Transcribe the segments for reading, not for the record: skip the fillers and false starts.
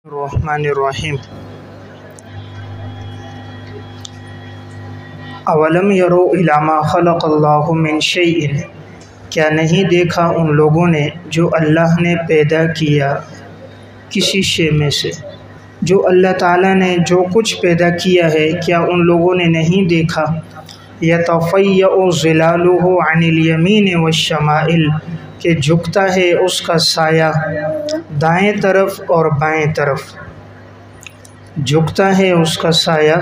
الرحمن الرحیم اولم یروا الی ما خلق اللہ من شیء، کیا نہیں دیکھا ان لوگوں نے جو اللہ نے پیدا کیا کسی شے میں سے، جو اللہ تعالیٰ نے جو کچھ پیدا کیا ہے کیا ان لوگوں نے نہیں دیکھا؟ یتفیأ ظلالہ عن الیمین والشمائل، کہ جھکتا ہے اس کا سایہ دائیں طرف اور بائیں طرف، جھکتا ہے اس کا سایہ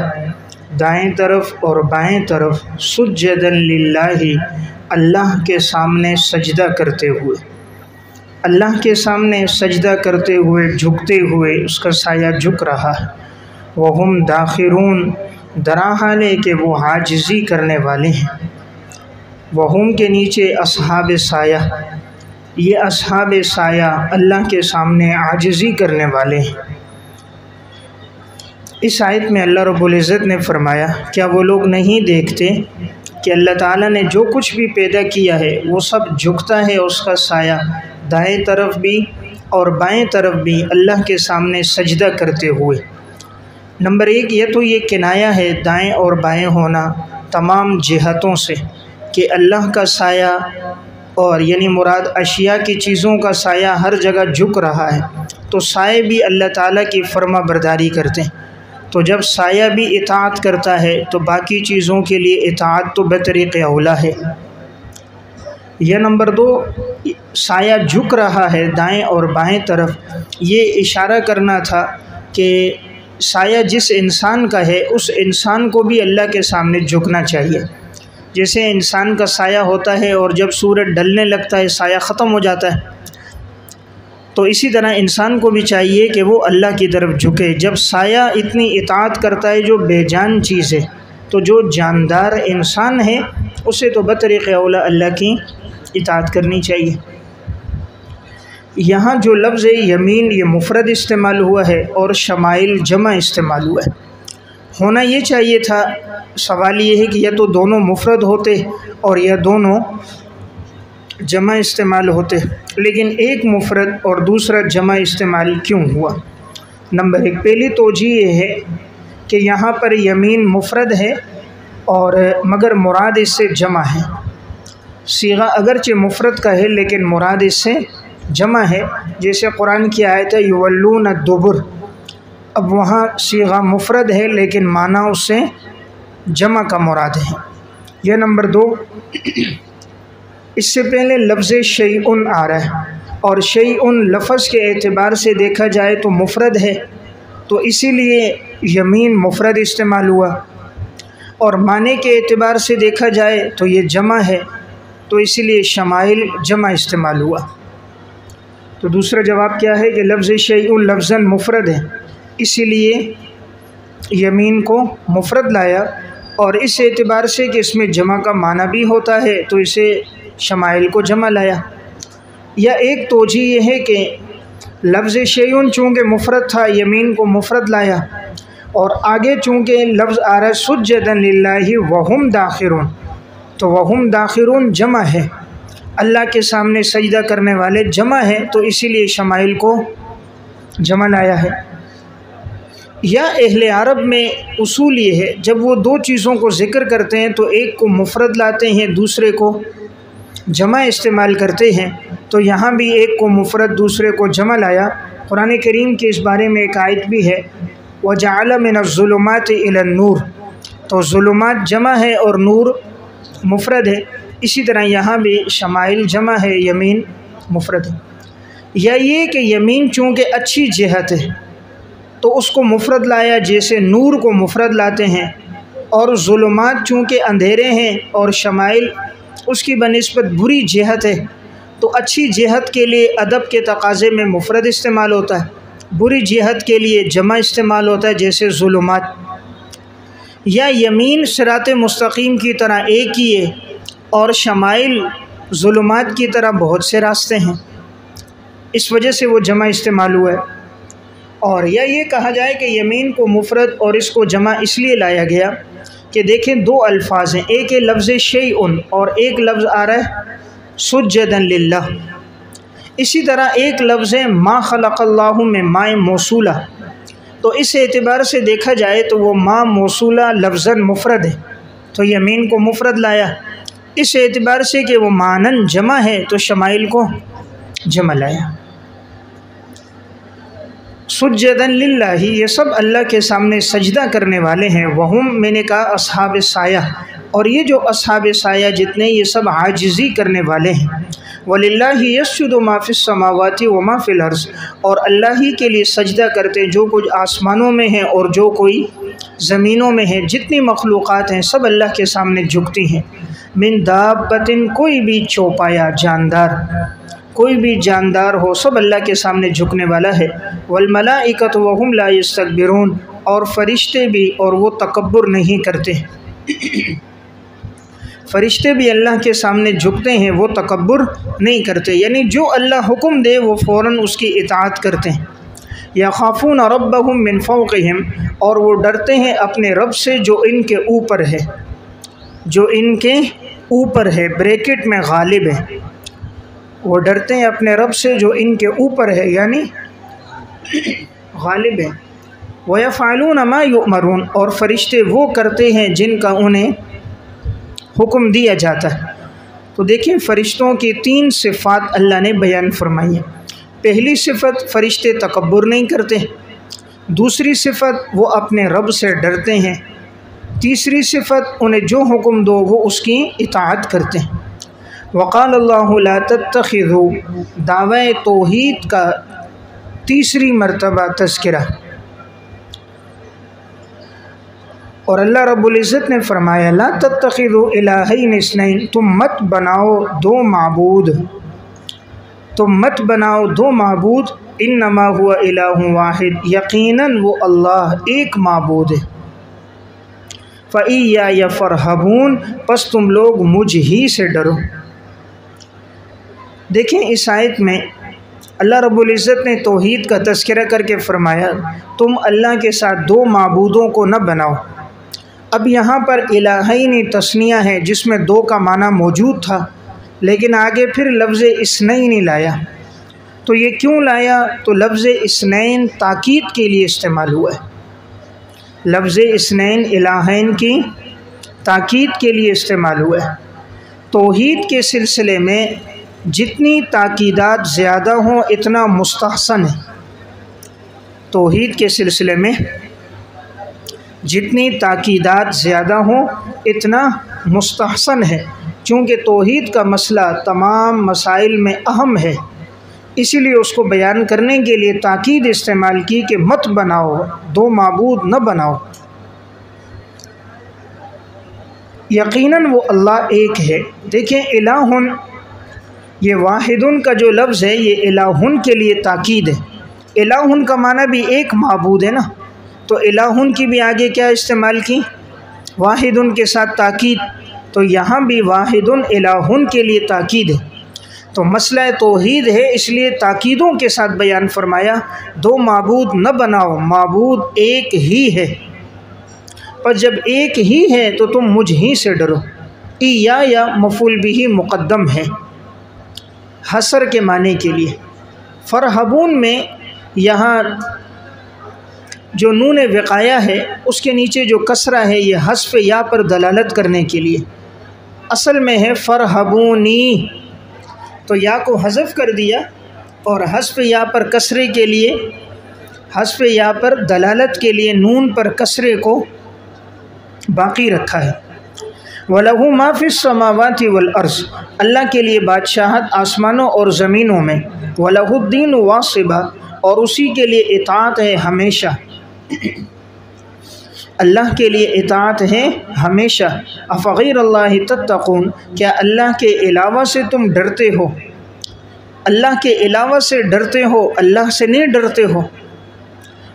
دائیں طرف اور بائیں طرف، سجدا للہ، اللہ کے سامنے سجدہ کرتے ہوئے، اللہ کے سامنے سجدہ کرتے ہوئے جھکتے ہوئے اس کا سایہ جھک رہا ہے۔ وہم داخرون، درا حال ہے کہ وہ عاجزی کرنے والے ہیں۔ وہم کے نیچے اصحاب سایہ، یہ اصحاب سایہ اللہ کے سامنے عاجزی کرنے والے ہیں۔ اس آیت میں اللہ رب العزت نے فرمایا کیا وہ لوگ نہیں دیکھتے کہ اللہ تعالیٰ نے جو کچھ بھی پیدا کیا ہے وہ سب جھکتا ہے اس کا سایہ دائیں طرف بھی اور بائیں طرف بھی اللہ کے سامنے سجدہ کرتے ہوئے۔ نمبر ایک، یہ تو یہ کنایہ ہے دائیں اور بائیں ہونا تمام جہتوں سے، کہ اللہ کا سایہ اور یعنی مراد اشیاء کی چیزوں کا سایہ ہر جگہ جھک رہا ہے، تو سائے بھی اللہ تعالیٰ کی فرما برداری کرتے ہیں، تو جب سایہ بھی اطاعت کرتا ہے تو باقی چیزوں کے لیے اطاعت تو بطریق اولا ہے۔ یا نمبر دو، سایہ جھک رہا ہے دائیں اور بائیں طرف، یہ اشارہ کرنا تھا کہ سایہ جس انسان کا ہے اس انسان کو بھی اللہ کے سامنے جھکنا چاہیے۔ جیسے انسان کا سایہ ہوتا ہے اور جب سورج ڈھلنے لگتا ہے سایہ ختم ہو جاتا ہے، تو اسی طرح انسان کو بھی چاہیے کہ وہ اللہ کی طرف جھکے۔ جب سایہ اتنی اطاعت کرتا ہے جو بے جان چیز ہے، تو جو جاندار انسان ہے اسے تو بطریق اولا اللہ کی اطاعت کرنی چاہیے۔ یہاں جو لفظ یمین یہ مفرد استعمال ہوا ہے اور شمائل جمع استعمال ہوا ہے، ہونا یہ چاہیے تھا، سوال یہ ہے کہ یا تو دونوں مفرد ہوتے اور یا دونوں جمع استعمال ہوتے، لیکن ایک مفرد اور دوسرا جمع استعمال کیوں ہوا؟ نمبر ایک، پہلی توجہ یہ ہے کہ یہاں پر یمین مفرد ہے اور مگر مراد اس سے جمع ہے۔ صیغہ اگرچہ مفرد کا ہے لیکن مراد اس سے جمع ہے، جیسے قرآن کی آیت ہے یولون الدبر، اب وہاں صیغہ مفرد ہے لیکن معنی اس سے جمع کا مراد ہے۔ یہ نمبر دو، اس سے پہلے لفظ شیئن آ رہا ہے اور شیئن لفظ کے اعتبار سے دیکھا جائے تو مفرد ہے، تو اسی لیے یمین مفرد استعمال ہوا، اور معنی کے اعتبار سے دیکھا جائے تو یہ جمع ہے، تو اسی لیے شمائل جمع استعمال ہوا۔ تو دوسرا جواب کیا ہے کہ لفظ شیئن لفظاً مفرد ہے، اسی لیے یمین کو مفرد لایا، اور اس اعتبار سے کہ اس میں جمع کا معنی بھی ہوتا ہے تو اسے شمائل کو جمع لایا۔ یا ایک توجہ یہ ہے کہ لفظ شیئن چونکہ مفرد تھا یمین کو مفرد لایا، اور آگے چونکہ لفظ آ رہا ہے سجدا للہ وہم داخرون، تو وہم داخرون جمع ہے، اللہ کے سامنے سجدہ کرنے والے جمع ہے، تو اسی لیے شمائل کو جمع لایا ہے۔ یا اہل عرب میں اصول یہ ہے جب وہ دو چیزوں کو ذکر کرتے ہیں تو ایک کو مفرد لاتے ہیں دوسرے کو جمع استعمال کرتے ہیں، تو یہاں بھی ایک کو مفرد دوسرے کو جمع لایا۔ قرآن کریم کے اس بارے میں ایک آیت بھی ہے وَجَعَلَ مِنَ الظُّلُمَاتِ إِلَى النُّورِ، تو ظلمات جمع ہے اور نور مفرد ہے، اسی طرح یہاں بھی شمائل جمع ہے یمین مفرد ہے۔ یا یہ کہ یمین چونکہ اچھی جہت ہے تو اس کو مفرد لایا، جیسے نور کو مفرد لاتے ہیں، اور ظلمات چونکہ اندھیرے ہیں اور شمائل اس کی بنسبت بری جہت ہے، تو اچھی جہت کے لیے ادب کے تقاضے میں مفرد استعمال ہوتا ہے، بری جہت کے لیے جمع استعمال ہوتا ہے جیسے ظلمات۔ یا یمین صراط مستقیم کی طرح ایک ہی ہے اور شمائل ظلمات کی طرح بہت سے راستے ہیں، اس وجہ سے وہ جمع استعمال ہوا ہے۔ اور یا یہ کہا جائے کہ یمین کو مفرد اور اس کو جمع اس لیے لایا گیا کہ دیکھیں دو الفاظ ہیں، ایک ہے لفظ شیئن اور ایک لفظ آ رہا ہے سجدا للہ، اسی طرح ایک لفظ ہے ما خلق اللہ میں ماء موصولہ، تو اس اعتبار سے دیکھا جائے تو وہ ماء موصولہ لفظاً مفرد ہے، تو یمین کو مفرد لایا، اس اعتبار سے کہ وہ معنن جمع ہے تو شمائل کو جمع لایا۔ سجدن للہ، یہ سب اللہ کے سامنے سجدہ کرنے والے ہیں، وہم میں نے کہا اصحاب سایہ، اور یہ جو اصحاب سایہ جتنے یہ سب عاجزی کرنے والے ہیں۔ وَلِلَّهِ يَسْجُدُ مَا فِي السَّمَاوَاتِ وَمَا فِي الْأَرْضِ، اور اللہ ہی کے لیے سجدہ کرتے جو کچھ آسمانوں میں ہیں اور جو کوئی زمینوں میں ہے، جتنی مخلوقات ہیں سب اللہ کے سامنے جھکتی ہیں۔ من دابۃ، کوئی بھی چوپایا جاندار، کوئی بھی جاندار ہو سب اللہ کے سامنے جھکنے والا ہے۔ والملائکۃ وہم لا یستکبرون، اور فرشتے بھی اور وہ تکبر نہیں کرتے، فرشتے بھی اللہ کے سامنے جھکتے ہیں، وہ تکبر نہیں کرتے، یعنی جو اللہ حکم دے وہ فوراً اس کی اطاعت کرتے ہیں۔ یخافون ربہم من فوقہم، اور وہ ڈرتے ہیں اپنے رب سے جو ان کے اوپر ہے، جو ان کے اوپر ہے، بریکٹ میں غالب ہے، وہ ڈرتے ہیں اپنے رب سے جو ان کے اوپر ہے یعنی غالب ہے۔ وَيَفْعَلُونَ مَا يُؤْمَرُونَ، اور فرشتے وہ کرتے ہیں جن کا انہیں حکم دیا جاتا ہے۔ تو دیکھیں فرشتوں کی 3 صفات اللہ نے بیان فرمائی ہیں۔ پہلی صفت فرشتے تکبر نہیں کرتے، دوسری صفت وہ اپنے رب سے ڈرتے ہیں، تیسری صفت انہیں جو حکم دو وہ اس کی اطاعت کرتے ہیں۔ وقال اللہ لا تتخذوا، دعوی توحید کا تیسری مرتبہ تذکرہ، اور اللہ رب العزت نے فرمایا لا تتخذوا الہین اثنین، تم مت بناؤ 2 معبود، تم مت بناؤ 2 معبود، انما هو الہ واحد، یقیناً وہ اللہ ایک معبود ہے۔ فَإِيَّايَ فَارْهَبُونَ، پس تم لوگ مجھ ہی سے ڈرو۔ دیکھیں اس آیت میں اللہ رب العزت نے توحید کا تذکرہ کر کے فرمایا تم اللہ کے ساتھ 2 معبودوں کو نہ بناؤ۔ اب یہاں پر الہین تثنیہ ہے جس میں 2 کا معنی موجود تھا، لیکن آگے پھر لفظ اثنین لایا، تو یہ کیوں لایا؟ تو لفظ اثنین تاکید کے لیے استعمال ہوا ہے، لفظ اثنین الہین کی تاکید کے لیے استعمال ہوا ہے۔ توحید کے سلسلے میں جتنی تاکیدات زیادہ ہوں اتنا مستحسن ہے، توحید کے سلسلے میں جتنی تاکیدات زیادہ ہوں اتنا مستحسن ہے، چونکہ توحید کا مسئلہ تمام مسائل میں اہم ہے، اسی لیے اس کو بیان کرنے کے لیے تاکید استعمال کی کہ مت بناؤ، 2 معبود نہ بناؤ، یقیناً وہ اللہ ایک ہے۔ دیکھیں الہن، یہ واحدن کا جو لفظ ہے یہ الہن کے لیے تاکید ہے، الہن کا معنی بھی ایک معبود ہے نا، تو الہن کی بھی آگے کیا استعمال کی؟ واحدن کے ساتھ تاکید، تو یہاں بھی واحدن الہن کے لیے تاکید ہے، تو مسئلہ توحید ہے اس لیے تاکیدوں کے ساتھ بیان فرمایا 2 معبود نہ بناؤ، معبود ایک ہی ہے، پر جب ایک ہی ہے تو تم مجھ ہی سے ڈرو۔ یا مفعول بھی مقدم ہے حصر کے معنی کے لیے۔ فرحبون میں یہاں جو نون وقایہ ہے اس کے نیچے جو کسرہ ہے یہ حذف یا پر دلالت کرنے کے لیے، اصل میں ہے فرحبونی، تو یا کو حذف کر دیا اور حذف یا پر کسرے کے لیے، حذف یا پر دلالت کے لیے نون پر کسرے کو باقی رکھا ہے۔ وَلَهُ مَا فِي السَّمَاوَاتِ وَالْأَرْضِ، اللہ کے لیے بادشاہت آسمانوں اور زمینوں میں، وَلَهُ الدِّينُ وَاصِبًا، اور اسی کے لیے اطاعت ہے ہمیشہ، اللہ کے لیے اطاعت ہے ہمیشہ۔ أَفَغَيْرَ اللَّهِ تَتَّقُونَ، کیا اللہ کے علاوہ سے تم ڈرتے ہو؟ اللہ کے علاوہ سے ڈرتے ہو، اللہ سے نہیں ڈرتے ہو۔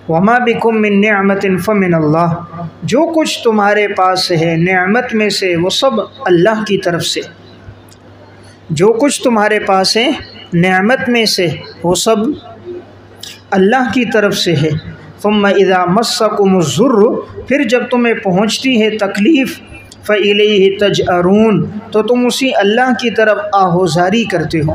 وَمَا بِكُم مِّن نِّعْمَةٍ فَمِنَ اللَّهِ، جو کچھ تمہارے پاس ہے نعمت میں سے وہ سب اللہ کی طرف سے، جو کچھ تمہارے پاس ہے نعمت میں سے وہ سب اللہ کی طرف سے ہے۔ ثُمَّ إِذَا مَسَّكُمُ الضُّرُّ، پھر جب تمہیں پہنچتی ہے تکلیف، فَإِلَيْهِ تَجْأَرُونَ، تو تم اسی اللہ کی طرف آہوزاری کرتے ہو۔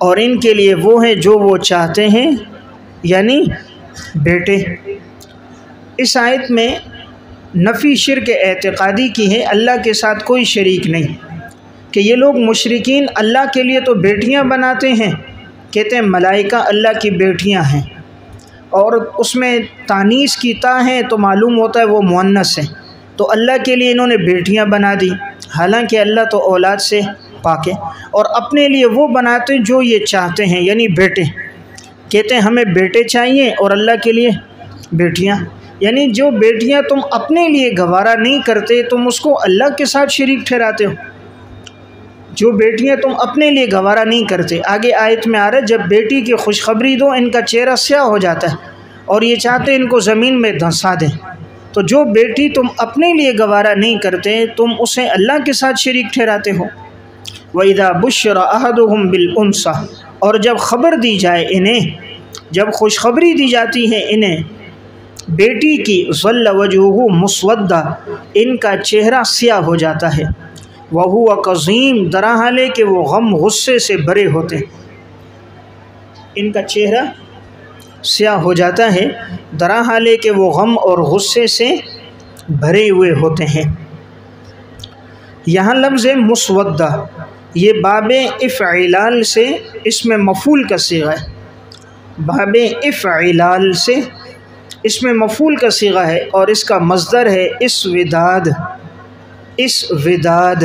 اور ان کے لیے وہ ہیں جو وہ چاہتے ہیں، یعنی بیٹے۔ اس آیت میں نفی شرک اعتقادی کی ہے، اللہ کے ساتھ کوئی شریک نہیں، کہ یہ لوگ مشرکین اللہ کے لیے تو بیٹیاں بناتے ہیں، کہتے ہیں ملائکہ اللہ کی بیٹیاں ہیں، اور اس میں تانیث کی تا ہے تو معلوم ہوتا ہے وہ مؤنث ہے، تو اللہ کے لیے انہوں نے بیٹیاں بنا دی، حالانکہ اللہ تو اولاد سے پاک ہے، اور اپنے لیے وہ بناتے جو یہ چاہتے ہیں، یعنی بیٹے، کہتے ہیں ہمیں بیٹے چاہیے، اور اللہ کے لیے بیٹیاں، یعنی جو بیٹیاں تم اپنے لیے گوارا نہیں کرتے تم اس کو اللہ کے ساتھ شریک ٹھہراتے ہو، جو بیٹیاں تم اپنے لیے گوارا نہیں کرتے۔ آگے آیت میں آ رہا ہے جب بیٹی کی خوشخبری دو ان کا چہرہ سیاہ ہو جاتا ہے اور یہ چاہتے ان کو زمین میں دھنسا دیں، تو جو بیٹی تم اپنے لیے گوارا نہیں کرتے تم اسے اللہ کے ساتھ شریک ٹھہراتے ہو۔ وَإِذَا بُشِّرَ أَحَدُهُمْ بِالْأُنثَىٰ، اور جب خبر دی جائے انہیں، جب خوشخبری دی جاتی ہے انہیں بیٹی کی، ظَلَّ وَجْهُهُ مُسْوَدًّا، ان کا چہرہ سیاہ ہو جاتا ہے، وَهُوَ كَظِيمٌ، درحال ہے کہ وہ غم غصے سے بھرے ہوتے ہیں، ان کا چہرہ سیاہ ہو جاتا ہے درحال ہے کہ وہ غم اور غصے سے بھرے ہوئے ہوتے ہیں۔ یہاں لفظ مسودہ یہ باب افعلال سے اس میں مفعول کا صیغہ ہے، باب افعلال سے اس میں مفعول کا صیغہ ہے، اور اس کا مصدر ہے اسوداد، اسوداد۔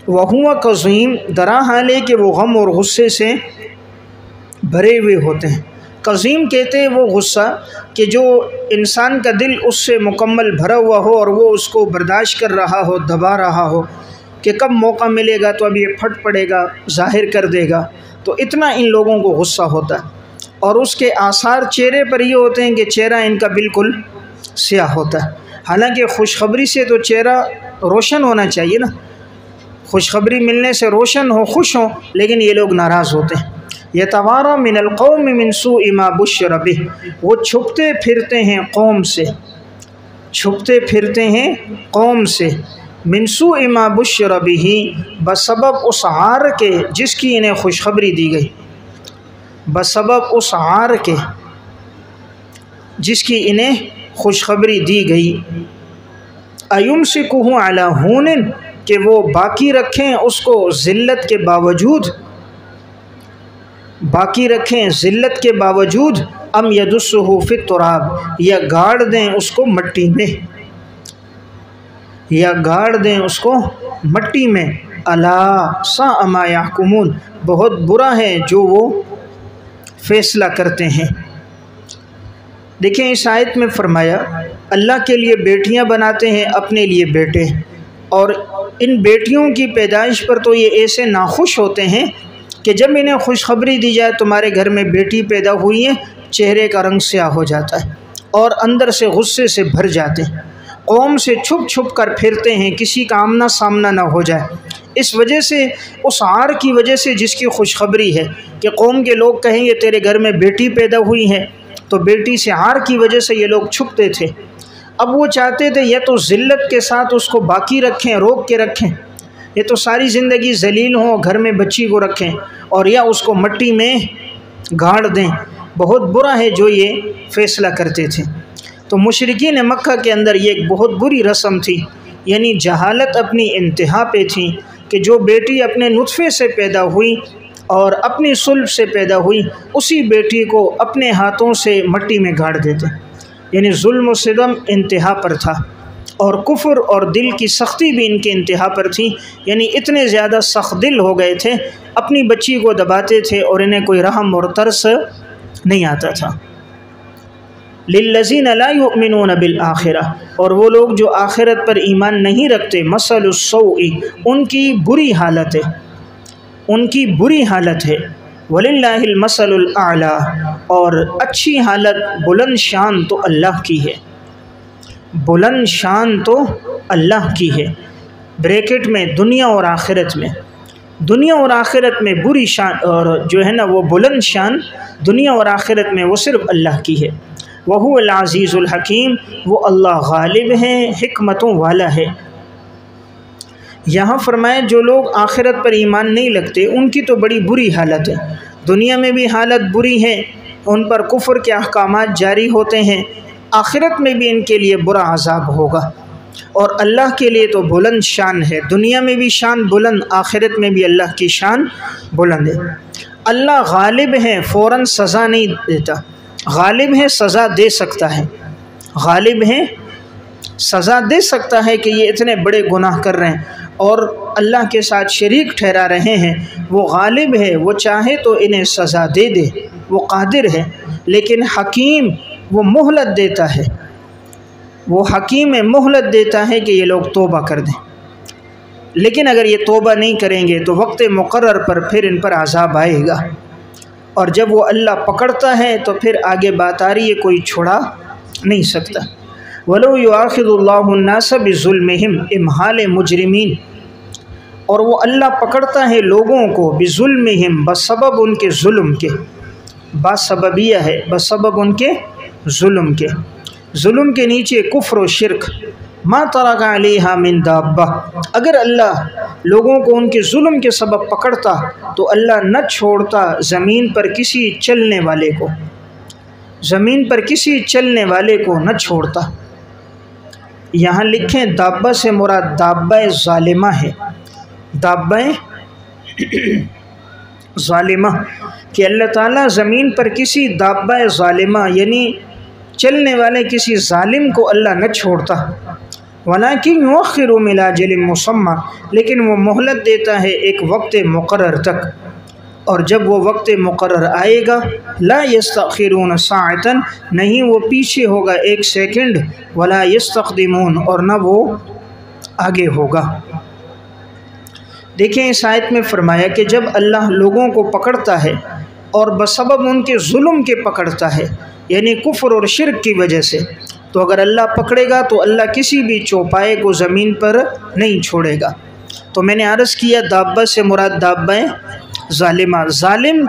وہو کظیم، درحال ہے کہ وہ غم اور غصے سے بھرے ہوئے ہوتے ہیں۔ قظیم کہتے ہیں وہ غصہ کہ جو انسان کا دل اس سے مکمل بھرا ہوا ہو اور وہ اس کو برداشت کر رہا ہو، دبا رہا ہو کہ کب موقع ملے گا تو اب یہ پھٹ پڑے گا، ظاہر کر دے گا، تو اتنا ان لوگوں کو غصہ ہوتا ہے، اور اس کے آثار چہرے پر یہ ہوتے ہیں کہ چہرہ ان کا بالکل سیاہ ہوتا ہے، حالانکہ خوشخبری سے تو چہرہ روشن ہونا چاہیے نا، خوشخبری ملنے سے روشن ہو، خوش ہوں، لیکن یہ لوگ ناراض ہوتے ہیں۔ یتوارا من القوم من سوء ما بشر بہ، وہ چھپتے پھرتے ہیں قوم سے، چھپتے پھرتے ہیں قوم سے، من سوء ما بشر بہ، بسبب اس عار کے جس کی انہیں خوشخبری دی گئی، بسبب اس عار کے جس کی انہیں خوشخبری دی گئی۔ ایمسکہ علی ہون، کہ وہ باقی رکھیں اس کو ذلت کے باوجود، باقی رکھیں ذلت کے باوجود، ام یدسہ فی التراب، یا گاڑ دیں اس کو مٹی میں، یا گاڑ دیں اس کو مٹی میں۔ الا ساء ما یحکمون، بہت برا ہے جو وہ فیصلہ کرتے ہیں۔ دیکھیں اس آیت میں فرمایا اللہ کے لیے بیٹیاں بناتے ہیں، اپنے لیے بیٹے، اور ان بیٹیوں کی پیدائش پر تو یہ ایسے ناخوش ہوتے ہیں کہ جب انہیں خوشخبری دی جائے تمہارے گھر میں بیٹی پیدا ہوئی ہے، چہرے کا رنگ سیاہ ہو جاتا ہے اور اندر سے غصے سے بھر جاتے ہیں، قوم سے چھپ چھپ کر پھرتے ہیں، کسی کا آمنا سامنا نہ ہو جائے، اس وجہ سے، اس عار کی وجہ سے جس کی خوشخبری ہے کہ قوم کے لوگ کہیں گے تیرے گھر میں بیٹی پیدا ہوئی ہے، تو بیٹی سے عار کی وجہ سے یہ لوگ چھپتے تھے۔ اب وہ چاہتے تھے یا تو ذلت کے ساتھ اس کو باقی رکھیں، روک کے رکھیں، یہ تو ساری زندگی ذلیل ہوں، گھر میں بچی کو رکھیں، اور یا اس کو مٹی میں گاڑ دیں۔ بہت برا ہے جو یہ فیصلہ کرتے تھے۔ تو مشرکین مکہ کے اندر یہ ایک بہت بری رسم تھی، یعنی جہالت اپنی انتہا پہ تھی، کہ جو بیٹی اپنے نطفے سے پیدا ہوئی اور اپنی صلب سے پیدا ہوئی، اسی بیٹی کو اپنے ہاتھوں سے مٹی میں گاڑ دیتے، یعنی ظلم و ستم انتہا پر تھا، اور کفر اور دل کی سختی بھی ان کے انتہا پر تھی، یعنی اتنے زیادہ سخت دل ہو گئے تھے، اپنی بچی کو دباتے تھے اور انہیں کوئی رحم اور ترس نہیں آتا تھا۔ للذین لا یؤمنون بالآخرہ، اور وہ لوگ جو آخرت پر ایمان نہیں رکھتے، مثل السوء، ان کی بری حالت ہے، ان کی بری حالت ہے، وللہ المثل الاعلی، اور اچھی حالت بلند شان تو اللہ کی ہے، بلند شان تو اللہ کی ہے، بریکٹ میں دنیا اور آخرت میں، دنیا اور آخرت میں بری شان اور جو ہے نا وہ بلند شان دنیا اور آخرت میں وہ صرف اللہ کی ہے۔ وَهُوَ الْعَزِيزُ الْحَكِيمُ، وہ اللہ غالب ہے، حکمتوں والا ہے۔ یہاں فرمائے جو لوگ آخرت پر ایمان نہیں رکھتے ان کی تو بڑی بری حالت ہے، دنیا میں بھی حالت بری ہے، ان پر کفر کے احکامات جاری ہوتے ہیں، آخرت میں بھی ان کے لیے برا عذاب ہوگا۔ اور اللہ کے لیے تو بلند شان ہے، دنیا میں بھی شان بلند، آخرت میں بھی اللہ کی شان بلند ہے۔ اللہ غالب ہے، فوراً سزا نہیں دیتا، غالب ہے، سزا دے سکتا ہے، غالب ہے، سزا دے سکتا ہے کہ یہ اتنے بڑے گناہ کر رہے ہیں اور اللہ کے ساتھ شریک ٹھہرا رہے ہیں، وہ غالب ہے، وہ چاہے تو انہیں سزا دے دے، وہ قادر ہے۔ لیکن حکیم وہ مہلت دیتا ہے، وہ حکیم مہلت دیتا ہے کہ یہ لوگ توبہ کر دیں، لیکن اگر یہ توبہ نہیں کریں گے تو وقت مقرر پر پھر ان پر عذاب آئے گا، اور جب وہ اللہ پکڑتا ہے تو پھر آگے بات آ رہی ہے، کوئی چھڑا نہیں سکتا۔ وَلَوْ يُؤَاخِذُ اللَّهُ النَّاسَ بِظُلْمِهِمْ امحال مجرمین، اور وہ اللہ پکڑتا ہے لوگوں کو بظلمہم، بسبب ان کے ظلم کے، باسببیہ ہے، بسبب ان کے ظلم کے، ظلم کے نیچے کفر و شرک، ما ترک علیہا من دابہ، اگر اللہ لوگوں کو ان کے ظلم کے سبب پکڑتا تو اللہ نہ چھوڑتا زمین پر کسی چلنے والے کو، زمین پر کسی چلنے والے کو نہ چھوڑتا۔ یہاں لکھیں دابہ سے مراد دابہ ظالمہ ہے، دابہ ظالمہ، کہ اللہ تعالیٰ زمین پر کسی دابہ ظالمہ یعنی چلنے والے کسی ظالم کو اللہ نہ چھوڑتا۔ وَلَٰكِنْ يُؤَخِّرُهُمْ إِلَىٰ أَجَلٍ مُّسَمًّى، لیکن وہ مہلت دیتا ہے ایک وقت مقرر تک، اور جب وہ وقت مقرر آئے گا لا يستأخرون ساعة، نہیں وہ پیچھے ہوگا ایک سیکنڈ، ولا يستقدمون، اور نہ وہ آگے ہوگا۔ دیکھیں اس آیت میں فرمایا کہ جب اللہ لوگوں کو پکڑتا ہے اور بسبب ان کے ظلم کے پکڑتا ہے، یعنی کفر اور شرک کی وجہ سے، تو اگر اللہ پکڑے گا تو اللہ کسی بھی چوپائے کو زمین پر نہیں چھوڑے گا۔ تو میں نے عرض کیا دابہ سے مراد دابہ ظالمہ، ظالم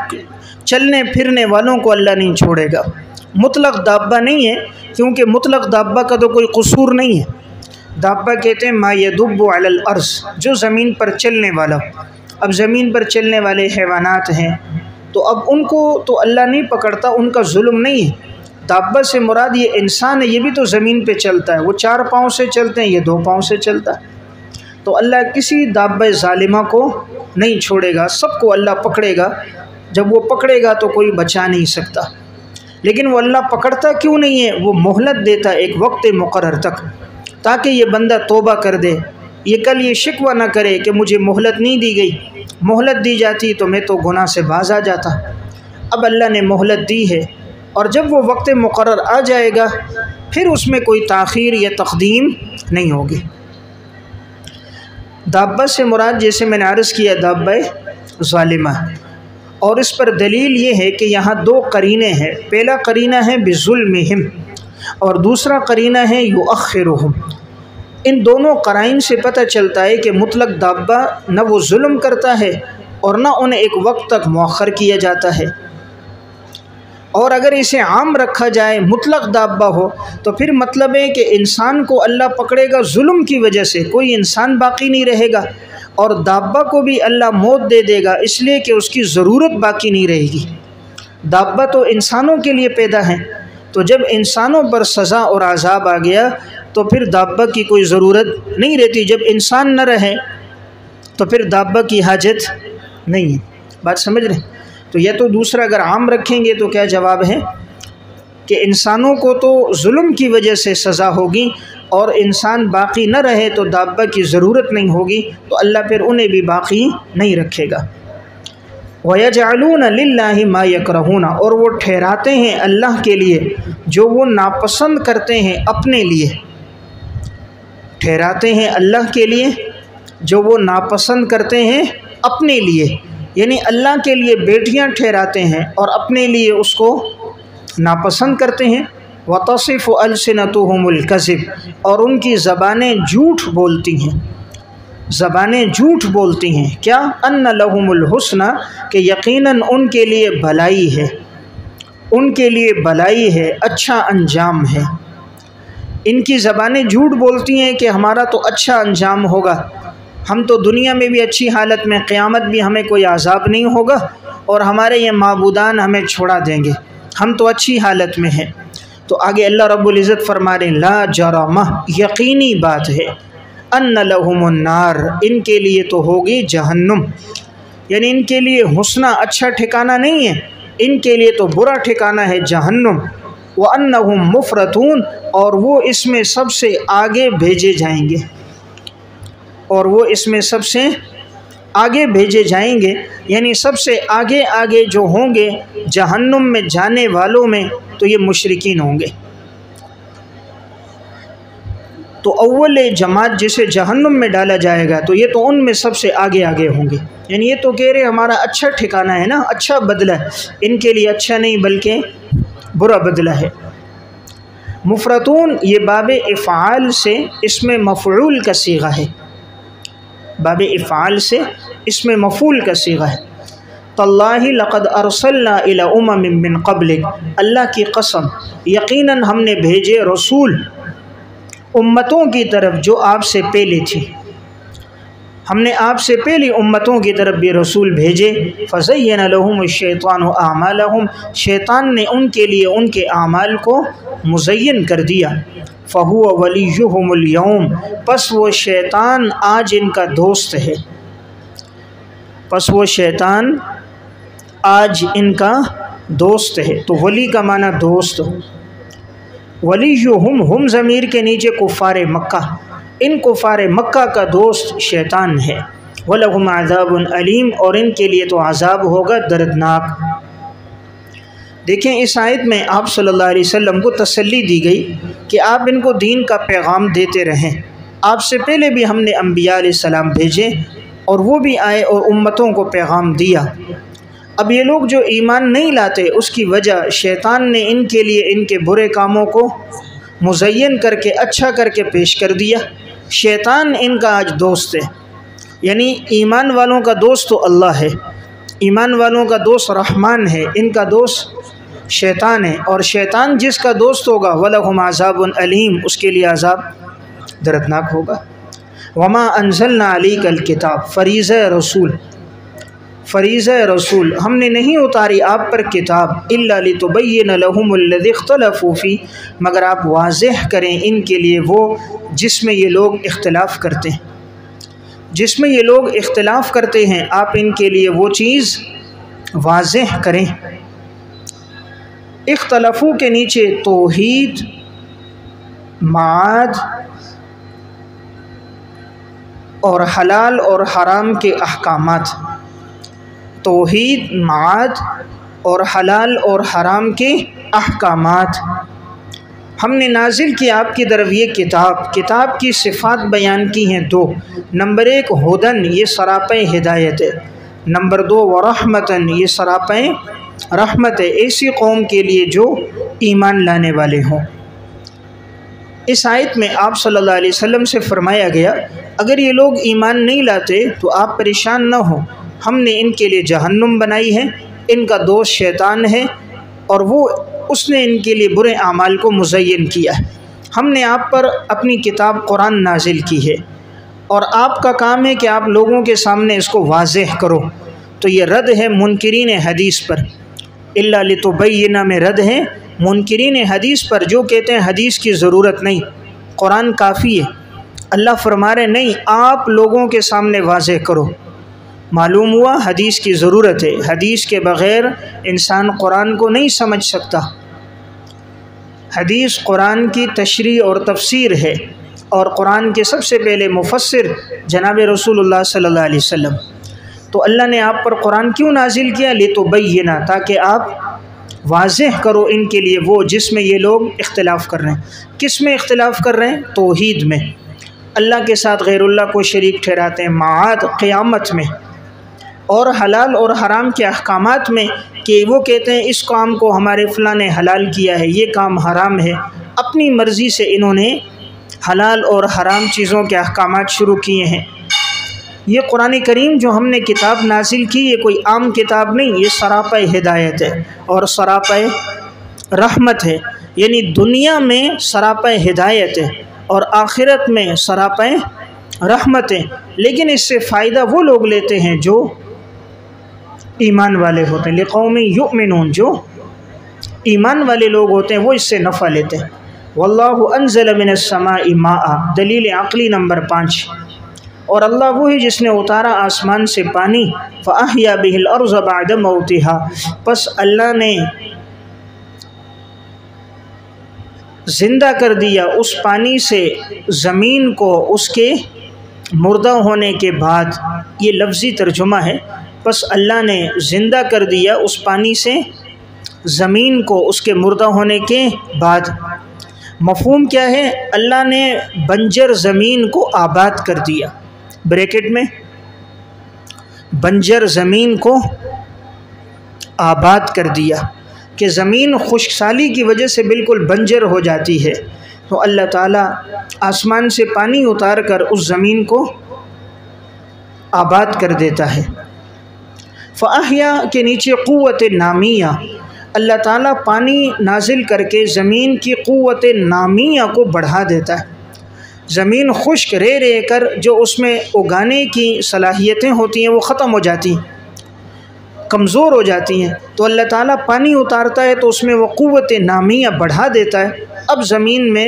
چلنے پھرنے والوں کو اللہ نہیں چھوڑے گا، مطلق دابہ نہیں ہے، کیونکہ مطلق دابہ کا تو کوئی قصور نہیں ہے۔ دابہ کہتے ہیں ما یدب علی الارض، جو زمین پر چلنے والا۔ اب زمین پر چلنے والے حیوانات ہیں تو اب ان کو تو اللہ نہیں پکڑتا، ان کا ظلم نہیں ہے۔ دابہ سے مراد یہ انسان ہے، یہ بھی تو زمین پہ چلتا ہے، وہ 4 پاؤں سے چلتے ہیں، یہ 2 پاؤں سے چلتا ہے۔ تو اللہ کسی دابہ ظالمہ کو نہیں چھوڑے گا، سب کو اللہ پکڑے گا، جب وہ پکڑے گا تو کوئی بچا نہیں سکتا۔ لیکن وہ اللہ پکڑتا کیوں نہیں ہے؟ وہ مہلت دیتا ایک وقت مقرر تک، تاکہ یہ بندہ توبہ کر دے، یہ کل یہ شکوہ نہ کرے کہ مجھے مہلت نہیں دی گئی، مہلت دی جاتی تو میں تو گناہ سے باز آ جاتا۔ اب اللہ نے مہلت دی ہے، اور جب وہ وقت مقرر آ جائے گا پھر اس میں کوئی تاخیر یا تقدیم نہیں ہوگی۔ دابہ سے مراد جیسے میں نے عرض کیا دابہ ظالمہ، اور اس پر دلیل یہ ہے کہ یہاں 2 قرینے ہیں، پہلا قرینہ ہے بظلمہم اور دوسرا قرینہ ہے یؤخرہم۔ ان دونوں قرائن سے پتہ چلتا ہے کہ مطلق دابہ نہ وہ ظلم کرتا ہے اور نہ انہیں ایک وقت تک مؤخر کیا جاتا ہے، اور اگر اسے عام رکھا جائے مطلق دابہ ہو تو پھر مطلب ہے کہ انسان کو اللہ پکڑے گا ظلم کی وجہ سے، کوئی انسان باقی نہیں رہے گا، اور دابہ کو بھی اللہ موت دے دے گا اس لیے کہ اس کی ضرورت باقی نہیں رہے گی۔ دابہ تو انسانوں کے لیے پیدا ہے، تو جب انسانوں پر سزا اور عذاب آ گیا تو پھر دابہ کی کوئی ضرورت نہیں رہتی، جب انسان نہ رہے تو پھر دابہ کی حاجت نہیں ہے۔ بات سمجھ رہے ہیں؟ تو یہ تو دوسرا اگر عام رکھیں گے تو کیا جواب ہے کہ انسانوں کو تو ظلم کی وجہ سے سزا ہوگی، اور انسان باقی نہ رہے تو دابہ کی ضرورت نہیں ہوگی، تو اللہ پھر انہیں بھی باقی نہیں رکھے گا۔ وَيَجْعَلُونَ لِلَّهِ مَا يَكْرَهُونَ، اور وہ ٹھہراتے ہیں اللہ کے لیے جو وہ ناپسند کرتے ہیں اپنے لیے، ٹھہراتے ہیں اللہ کے لیے جو وہ ناپسند کرتے ہیں اپنے لیے، یعنی اللہ کے لیے بیٹیاں ٹھہراتے ہیں اور اپنے لیے اس کو ناپسند کرتے ہیں۔ وَتَصِفُ أَلْسِنَتُهُمُ الْكَذِبَ، اور ان کی زبانیں جھوٹ بولتی ہیں، زبانیں جھوٹ بولتی ہیں، کیا؟ أَنَّ لَهُمُ الْحُسْنَى، کہ یقیناً ان کے لیے بھلائی ہے، ان کے لیے بھلائی ہے، اچھا انجام ہے۔ ان کی زبانیں جھوٹ بولتی ہیں کہ ہمارا تو اچھا انجام ہوگا، ہم تو دنیا میں بھی اچھی حالت میں، قیامت بھی ہمیں کوئی عذاب نہیں ہوگا اور ہمارے یہ معبودان ہمیں چھوڑا دیں گے، ہم تو اچھی حالت میں ہیں۔ تو آگے اللہ رب العزت فرما رہے ہیں لا جرمہ، یقینی بات ہے، ان لہم النار، ان کے لیے تو ہوگی جہنم، یعنی ان کے لیے حسنہ اچھا ٹھکانہ نہیں ہے، ان کے لیے تو برا ٹھکانہ ہے جہنم، وَأَنَّهُمْ مُفْرَطُونَ، اور وہ اس میں سب سے آگے بھیجے جائیں گے، اور وہ اس میں سب سے آگے بھیجے جائیں گے، یعنی سب سے آگے آگے جو ہوں گے جہنم میں جانے والوں میں تو یہ مشرکین ہوں گے۔ تو اول جماعت جسے جہنم میں ڈالا جائے گا تو یہ تو ان میں سب سے آگے آگے ہوں گے، یعنی یہ تو کہہ رہے ہمارا اچھا ٹھکانہ ہے نا، اچھا بدلہ ہے، ان کے لیے اچھا نہیں بلکہ برا بدلہ ہے۔ مفرطون یہ باب افعال سے اس میں مفعول کا صیغہ ہے، باب افعال سے اس میں مفعول کا صیغہ ہے۔ تاللہ لقد ارسلنا الی امم من قبلک، اللہ کی قسم یقیناً ہم نے بھیجے رسول امتوں کی طرف جو آپ سے پہلے تھی، ہم نے آپ سے پہلی امتوں کی طرف بھی رسول بھیجے۔ فزین لہم الشیطان اعمالہم، شیطان نے ان کے لیے ان کے اعمال کو مزین کر دیا۔ فہو ولیہم اليوم، پس وہ شیطان آج ان کا دوست ہے، پس وہ شیطان آج ان کا دوست ہے۔ تو ولی کا معنی دوست، ولیہم ہم ضمیر کے نیچے کفار مکہ، ان کفار مکہ کا دوست شیطان ہے۔ وَلَهُمْ عَذَابٌ علیم، اور ان کے لیے تو عذاب ہوگا دردناک۔ دیکھیں اس آیت میں آپ صلی اللہ علیہ وسلم کو تسلی دی گئی کہ آپ ان کو دین کا پیغام دیتے رہیں، آپ سے پہلے بھی ہم نے انبیاء علیہ السلام بھیجے اور وہ بھی آئے اور امتوں کو پیغام دیا۔ اب یہ لوگ جو ایمان نہیں لاتے اس کی وجہ شیطان نے ان کے لیے ان کے برے کاموں کو مزین کر کے اچھا کر کے پیش کر دیا۔ شیطان ان کا آج دوست ہے، یعنی ایمان والوں کا دوست تو اللہ ہے، ایمان والوں کا دوست رحمان ہے، ان کا دوست شیطان ہے، اور شیطان جس کا دوست ہوگا وَلَهُمْ عَذَابٌ علیم، اس کے لیے عذاب دردناک ہوگا۔ وَمَا أَنزَلْنَا عَلَيْكَ الْكِتَابَ، فریضہ رسول، فریضہ رسول ہم نے نہیں اتاری آپ پر کتاب، إِلَّا لِتُبَيِّنَ لَهُمُ الَّذِي اخْتَلَفُوا فِيهِ، مگر آپ واضح کریں ان کے لیے وہ جس میں یہ لوگ اختلاف کرتے ہیں، جس میں یہ لوگ اختلاف کرتے ہیں آپ ان کے لیے وہ چیز واضح کریں۔ اختلافوں کے نیچے توحید، معاد اور حلال اور حرام کے احکامات، توحید، معاد اور حلال اور حرام کے احکامات۔ ہم نے نازل کیا آپ کی طرف یہ کتاب، کتاب کی صفات بیان کی ہیں دو، نمبر ایک ہدن، یہ سراپے ہدایت ہے، نمبر دو ورحمتن، یہ سراپے رحمت ہے ایسی قوم کے لیے جو ایمان لانے والے ہوں۔ اس آیت میں آپ صلی اللہ علیہ وسلم سے فرمایا گیا اگر یہ لوگ ایمان نہیں لاتے تو آپ پریشان نہ ہوں، ہم نے ان کے لیے جہنم بنائی ہے، ان کا دوست شیطان ہے اور وہ اس نے ان کے لیے برے اعمال کو مزین کیا ہے۔ ہم نے آپ پر اپنی کتاب قرآن نازل کی ہے اور آپ کا کام ہے کہ آپ لوگوں کے سامنے اس کو واضح کرو۔ تو یہ رد ہے منکرین حدیث پر، الا لتبینہ میں رد ہے منکرین حدیث پر جو کہتے ہیں حدیث کی ضرورت نہیں، قرآن کافی ہے۔ اللہ فرما رہے نہیں، آپ لوگوں کے سامنے واضح کرو۔ معلوم ہوا حدیث کی ضرورت ہے، حدیث کے بغیر انسان قرآن کو نہیں سمجھ سکتا۔ حدیث قرآن کی تشریح اور تفسیر ہے، اور قرآن کے سب سے پہلے مفسر جناب رسول اللہ صلی اللہ علیہ وسلم۔ تو اللہ نے آپ پر قرآن کیوں نازل کیا؟ لتبینہ، تاکہ آپ واضح کرو ان کے لیے وہ جس میں یہ لوگ اختلاف کر رہے ہیں۔ کس میں اختلاف کر رہے ہیں؟ توحید میں، اللہ کے ساتھ غیر اللہ کو شریک ٹھہراتے ہیں، معاد قیامت میں، اور حلال اور حرام کے احکامات میں کہ وہ کہتے ہیں اس کام کو ہمارے فلاں نے حلال کیا ہے، یہ کام حرام ہے، اپنی مرضی سے انہوں نے حلال اور حرام چیزوں کے احکامات شروع کیے ہیں۔ یہ قرآن کریم جو ہم نے کتاب نازل کی یہ کوئی عام کتاب نہیں، یہ سراپے ہدایت ہے اور سراپے رحمت ہے، یعنی دنیا میں سراپے ہدایت ہے اور آخرت میں سراپے رحمتیں، لیکن اس سے فائدہ وہ لوگ لیتے ہیں جو ایمان والے ہوتے ہیں، لقوم یؤمنون، جو ایمان والے لوگ ہوتے ہیں وہ اس سے نفع لیتے ہیں۔ واللہ انزل من السماء ماء، دلیل عقلی نمبر 5، اور اللہ وہی جس نے اتارا آسمان سے پانی، فاحیا بہ الارض بعد موتها، پس اللہ نے زندہ کر دیا اس پانی سے زمین کو اس کے مردہ ہونے کے بعد۔ یہ لفظی ترجمہ ہے، پس اللہ نے زندہ کر دیا اس پانی سے زمین کو اس کے مردہ ہونے کے بعد۔ مفہوم کیا ہے؟ اللہ نے بنجر زمین کو آباد کر دیا، بریکٹ میں بنجر زمین کو آباد کر دیا، کہ زمین خشک سالی کی وجہ سے بالکل بنجر ہو جاتی ہے، تو اللہ تعالیٰ آسمان سے پانی اتار کر اس زمین کو آباد کر دیتا ہے۔ فاحیا کے نیچے قوت نامیہ، اللہ تعالیٰ پانی نازل کر کے زمین کی قوت نامیہ کو بڑھا دیتا ہے۔ زمین خشک رہ کر جو اس میں اگانے کی صلاحیتیں ہوتی ہیں وہ ختم ہو جاتی ہیں، کمزور ہو جاتی ہیں، تو اللہ تعالیٰ پانی اتارتا ہے تو اس میں وہ قوت نامیہ بڑھا دیتا ہے۔ اب زمین میں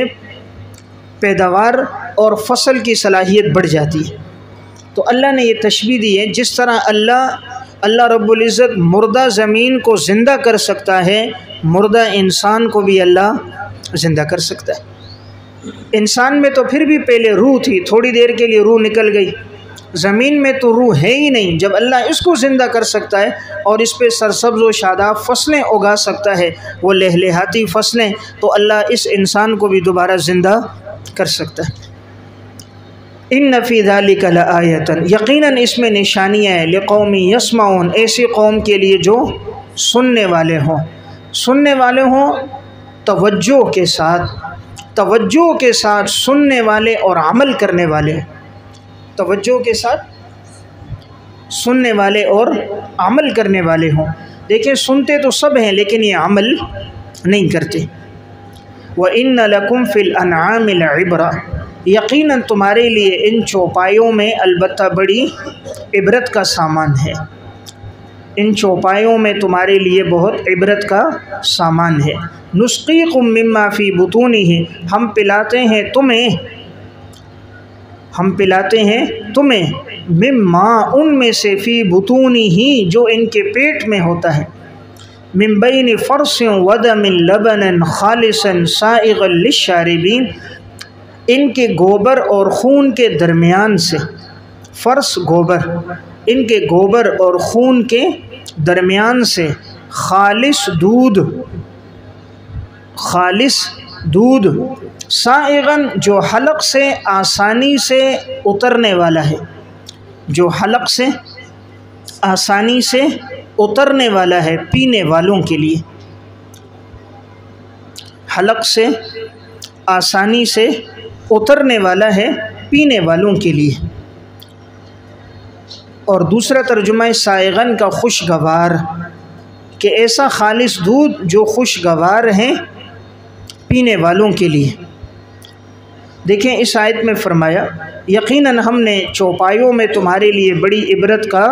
پیداوار اور فصل کی صلاحیت بڑھ جاتی ہے۔ تو اللہ نے یہ تشبیہ دی ہے، جس طرح اللہ رب العزت مردہ زمین کو زندہ کر سکتا ہے، مردہ انسان کو بھی اللہ زندہ کر سکتا ہے۔ انسان میں تو پھر بھی پہلے روح تھی، تھوڑی دیر کے لیے روح نکل گئی، زمین میں تو روح ہے ہی نہیں۔ جب اللہ اس کو زندہ کر سکتا ہے اور اس پہ سرسبز و شاداب فصلیں اگا سکتا ہے، وہ لہلہاتی فصلیں، تو اللہ اس انسان کو بھی دوبارہ زندہ کر سکتا ہے۔ ان فی ذلک لآیۃ، یقیناً اس میں نشانیاں ہیں، لقوم یسمعون، ایسی قوم کے لیے جو سننے والے ہوں توجہ کے ساتھ سننے والے اور عمل کرنے والے، توجہ کے ساتھ سننے والے اور عمل کرنے والے ہوں۔ دیکھیں سنتے تو سب ہیں لیکن یہ عمل نہیں کرتے۔ وَإِنَّ لَكُمْ فِي الْأَنْعَامِ لَعِبْرَةً، یقیناً تمہارے لیے ان چوپایوں میں البتہ بڑی عبرت کا سامان ہے، ان چوپایوں میں تمہارے لیے بہت عبرت کا سامان ہے۔ نسقیکم مما فی بطونہ، ہم پلاتے ہیں تمہیں مما، ان میں سے، فی بطونہ، جو ان کے پیٹ میں ہوتا ہے، من بین فرث ودم لبنا خالصا سائغا للشاربین، ان کے گوبر اور خون کے درمیان سے، فرث گوبر، ان کے گوبر اور خون کے درمیان سے، خالص دودھ، سائغن، جو حلق سے آسانی سے اترنے والا ہے، جو حلق سے آسانی سے اترنے والا ہے پینے والوں کے لیے، حلق سے آسانی سے اترنے والا ہے پینے والوں کے لیے۔ اور دوسرا ترجمہ سائغن کا خوشگوار، کہ ایسا خالص دودھ جو خوشگوار ہیں پینے والوں کے لیے۔ دیکھیں اس آیت میں فرمایا یقیناً ہم نے چوپایوں میں تمہارے لیے بڑی عبرت کا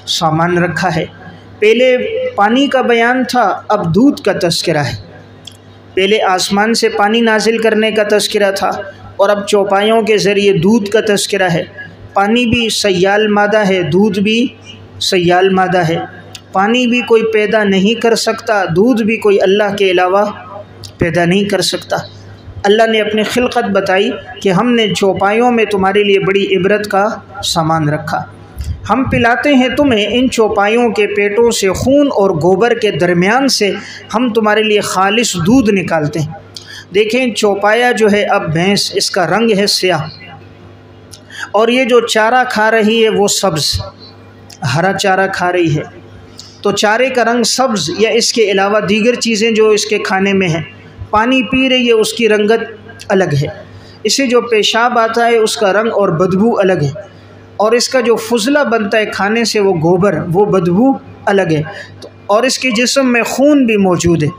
سامان رکھا ہے۔ پہلے پانی کا بیان تھا، اب دودھ کا تذکرہ ہے۔ پہلے آسمان سے پانی نازل کرنے کا تذکرہ تھا، اور اب چوپایوں کے ذریعے دودھ کا تذکرہ ہے۔ پانی بھی سیال مادہ ہے، دودھ بھی سیال مادہ ہے۔ پانی بھی کوئی پیدا نہیں کر سکتا، دودھ بھی کوئی اللہ کے علاوہ پیدا نہیں کر سکتا۔ اللہ نے اپنی خلقت بتائی کہ ہم نے چوپایوں میں تمہارے لیے بڑی عبرت کا سامان رکھا۔ ہم پلاتے ہیں تمہیں ان چوپایوں کے پیٹوں سے، خون اور گوبر کے درمیان سے ہم تمہارے لیے خالص دودھ نکالتے ہیں۔ دیکھیں چوپایا جو ہے اب بھینس، اس کا رنگ ہے سیاہ، اور یہ جو چارہ کھا رہی ہے وہ سبز، ہرا چارہ کھا رہی ہے، تو چارے کا رنگ سبز، یا اس کے علاوہ دیگر چیزیں جو اس کے کھانے میں ہیں۔ پانی پی رہی ہے، اس کی رنگت الگ ہے، اسے جو پیشاب آتا ہے اس کا رنگ اور بدبو الگ ہے، اور اس کا جو فضلہ بنتا ہے کھانے سے وہ گوبر، وہ بدبو الگ ہے، اور اس کے جسم میں خون بھی موجود ہے،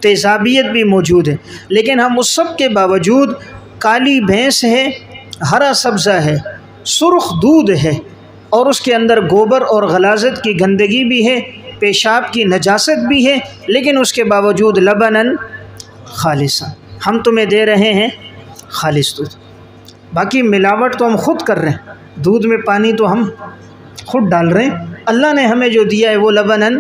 تیزابیت بھی موجود ہے، لیکن ہم اس سب کے باوجود کالی بھینس ہے، ہرا سبزہ ہے، سرخ دودھ ہے اور اس کے اندر گوبر اور غلاظت کی گندگی بھی ہے، پیشاب کی نجاست بھی ہے، لیکن اس کے باوجود لبنن خالصا، ہم تمہیں دے رہے ہیں خالص دودھ۔ باقی ملاوٹ تو ہم خود کر رہے ہیں، دودھ میں پانی تو ہم خود ڈال رہے ہیں۔ اللہ نے ہمیں جو دیا ہے وہ لبنن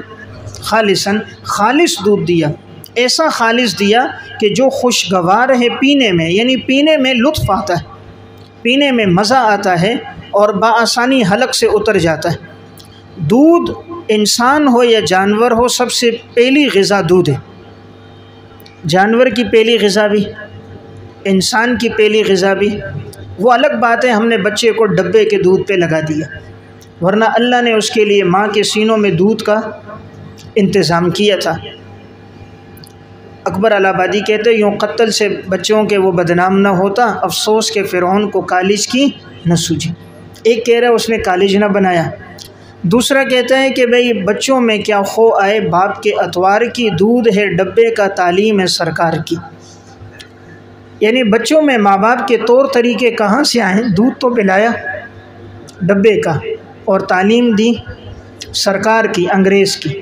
خالصاً، خالص دودھ دیا، ایسا خالص دیا کہ جو خوشگوار ہے پینے میں، یعنی پینے میں لطف آتا ہے، پینے میں مزہ آتا ہے اور بآسانی حلق سے اتر جاتا ہے۔ دودھ انسان ہو یا جانور ہو، سب سے پہلی غذا دودھ ہے۔ جانور کی پہلی غذا بھی، انسان کی پہلی غذا بھی۔ وہ الگ بات ہے ہم نے بچے کو ڈبے کے دودھ پہ لگا دیا، ورنہ اللہ نے اس کے لیے ماں کے سینوں میں دودھ کا انتظام کیا تھا۔ اکبر الہ آبادی کہتے یوں قتل سے بچوں کے وہ بدنام نہ ہوتا، افسوس کہ فرعون کو کالج کی نہ سوجی۔ ایک کہہ رہا ہے اس نے کالج نہ بنایا، دوسرا کہتا ہے کہ بھئی بچوں میں کیا خو آئے باپ کے اتوار کی، دودھ ہے ڈبے کا تعلیم ہے سرکار کی۔ یعنی بچوں میں ماں باپ کے طور طریقے کہاں سے آئیں؟ دودھ تو پلایا ڈبے کا اور تعلیم دی سرکار کی، انگریز کی،